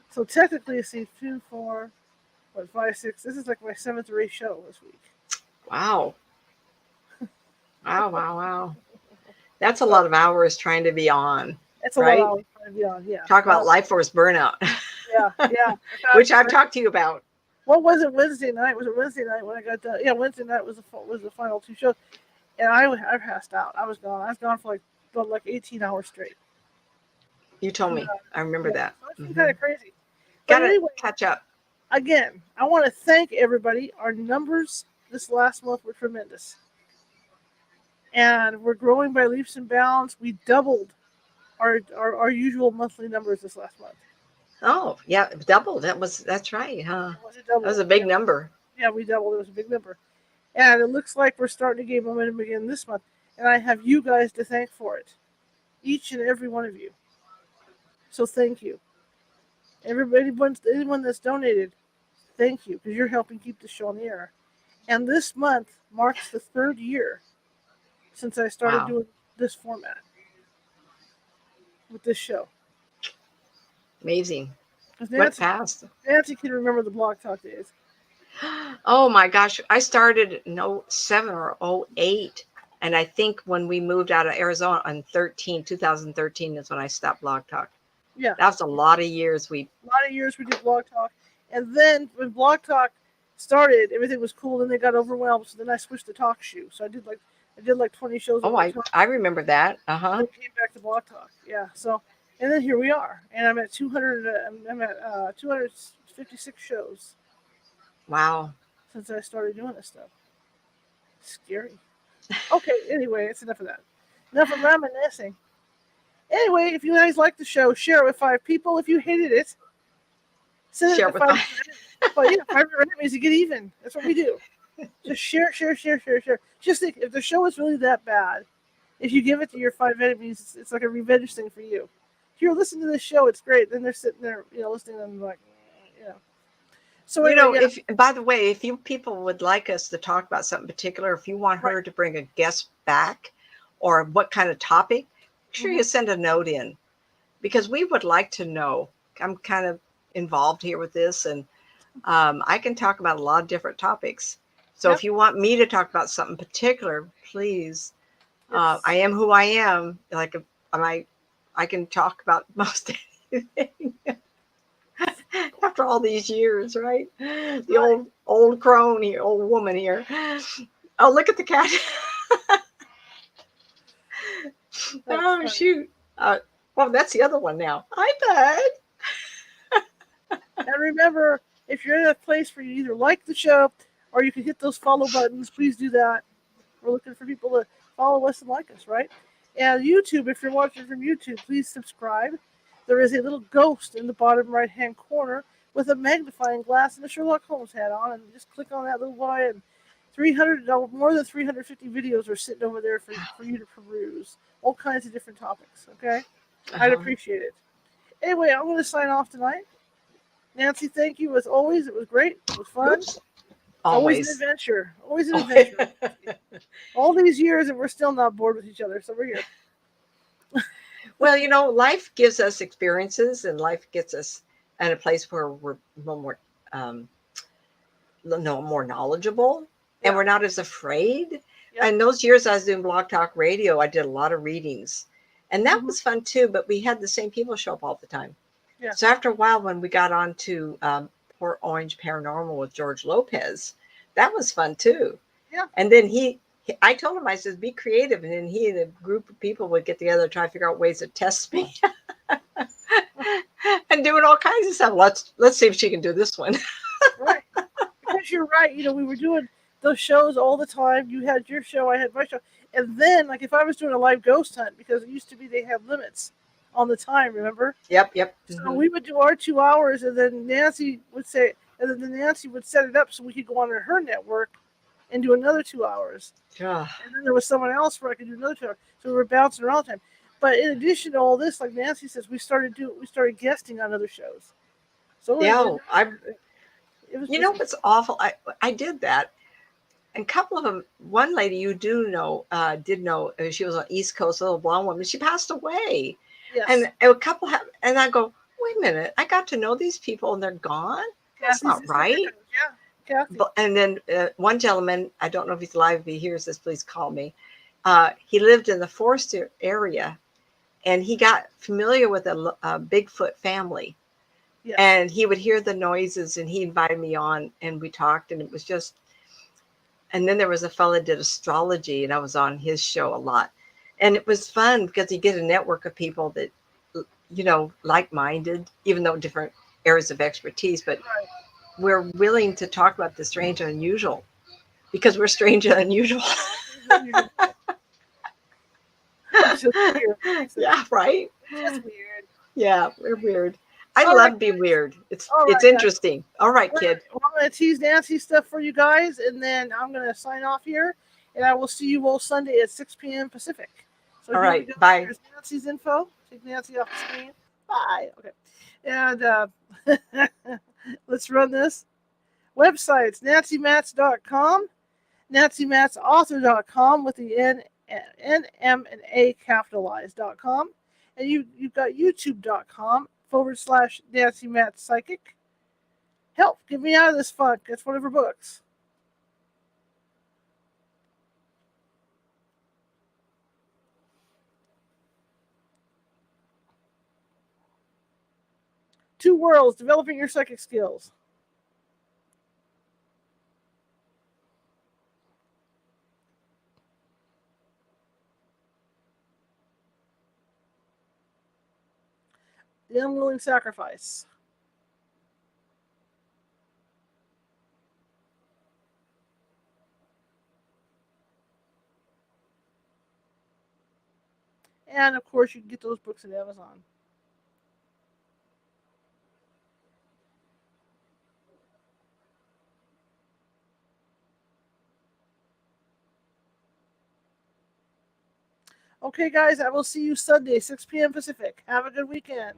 So technically, it's 2, 4, 5, 6. This is like my 7th or 8th show this week. Wow. Wow. That's a lot of hours trying to be on. It's a lot of hours trying to be on, yeah. Talk about life force burnout. Yeah. Which I've talked to you about. What was it Wednesday night? Was it Wednesday night when I got done? Yeah, Wednesday night was the final 2 shows. And I passed out. I was gone. I was gone for like 18 hours straight. You told me. I remember that. So it's kind of crazy. Gotta catch up. Again, I want to thank everybody. Our numbers this last month were tremendous. And we're growing by leaps and bounds. We doubled our usual monthly numbers this last month. Oh, yeah, doubled. That's right, huh? That was a big number. Yeah, we doubled. It was a big number. And it looks like we're starting to gain momentum again this month. And I have you guys to thank for it. Each and every one of you. So thank you. Everybody, anyone that's donated, thank you, because you're helping keep the show on the air. And this month marks the 3rd year since I started Wow. doing this format with this show. Amazing. Because What passed? Nancy can remember the Blog Talk days. Oh my gosh. I started in 07 or 08. And I think when we moved out of Arizona on 2013 is when I stopped Blog Talk. Yeah. That was a lot of years. A lot of years we did Blog Talk. And then when Blog Talk started, everything was cool. Then they got overwhelmed. So then I switched to Talk Shoe. So I did like 20 shows. Oh, I remember that. Uh-huh. And then came back to Blog Talk. Yeah. So, and then here we are. And I'm at 256 shows. Wow. Since I started doing this stuff. Scary. Okay, anyway, it's enough of that. Enough of reminiscing. Anyway, if you guys like the show, share it with 5 people. If you hated it, send Share it it to with 5 But yeah, 5 enemies to get even. That's what we do. Just share. Just think, if the show is really that bad, if you give it to your 5 enemies, it's like a revenge thing for you. If you're listening to this show, it's great. Then they're sitting there, listening and like, So anyway, if by the way, if you people would like us to talk about something particular, if you want her to bring a guest back or what kind of topic, make sure you send a note in, because we would like to know. I'm kind of involved here with this, and I can talk about a lot of different topics. So if you want me to talk about something particular, please. I am who I am. Like I can talk about most anything. After all these years, right? The old crone here, old woman here. Oh, look at the cat. Oh, funny. Shoot. Well, that's the other one now. Hi, bud. And remember, if you're in a place where you either like the show or you can hit those follow buttons, please do that. We're looking for people to follow us and like us, right? And YouTube, if you're watching from YouTube, please subscribe. There is a little ghost in the bottom right-hand corner with a magnifying glass and a Sherlock Holmes hat on, and just click on that little boy, and more than 350 videos are sitting over there for you to peruse. All kinds of different topics, okay? I'd appreciate it. Anyway, I'm going to sign off tonight. Nancy, thank you as always. It was great. It was fun. Oops. Always an adventure. Always an adventure. All these years, and we're still not bored with each other, so we're here. Well, life gives us experiences, and life gets us in a place where we're more knowledgeable, and we're not as afraid. And those years I was doing Blog Talk Radio, I did a lot of readings, and that was fun too. But we had the same people show up all the time. Yeah. So after a while, when we got on to Port Orange Paranormal with George Lopez, that was fun too. Yeah. And then I told him, I said, be creative. And then he and a group of people would get together to try to figure out ways to test me and doing all kinds of stuff. Let's see if she can do this one. Right. Because you're right. We were doing those shows all the time. You had your show, I had my show. And then, like, if I was doing a live ghost hunt, because it used to be they had limits on the time, remember? Yep. So we would do our 2 hours, and then Nancy would set it up so we could go on her network and do another 2 hours. And then there was someone else where I could do another 2 hours. So we were bouncing around all the time. But in addition to all this, like Nancy says, we started guesting on other shows. So what's awful? I did that. And a couple of them, one lady you did know, she was on East Coast, a little blonde woman. She passed away. Yes. And a couple and I go, wait a minute, I got to know these people and they're gone? That's not right. Yeah. And then one gentleman, I don't know if he's alive, if he hears this, please call me. He lived in the Forster area, and he got familiar with a Bigfoot family. Yes. And he would hear the noises, and he invited me on, and we talked, and it was just, and then there was a fellow that did astrology, and I was on his show a lot. And it was fun because you get a network of people that, like-minded, even though different areas of expertise, but we're willing to talk about the strange and unusual because we're strange and unusual. Yeah, right? It's weird. Yeah, we're weird. I love being weird. It's interesting. Guys. All right, kid. Well, I'm going to tease Nancy stuff for you guys, and then I'm going to sign off here, and I will see you all Sunday at 6 p.m. Pacific. So all right, bye. Here's Nancy's info. Take Nancy off the screen. Okay. And let's run this. Websites, nancymatz.com, nancymatzauthor.com with the N, M, and A capitalized.com. And you've got youtube.com/Nancy Matz Psychic. Help, get me out of this funk. It's one of her books. Two Worlds, Developing Your Psychic Skills. The Unwilling Sacrifice. And of course, you can get those books at Amazon. Okay, guys, I will see you Sunday, 6 p.m. Pacific. Have a good weekend.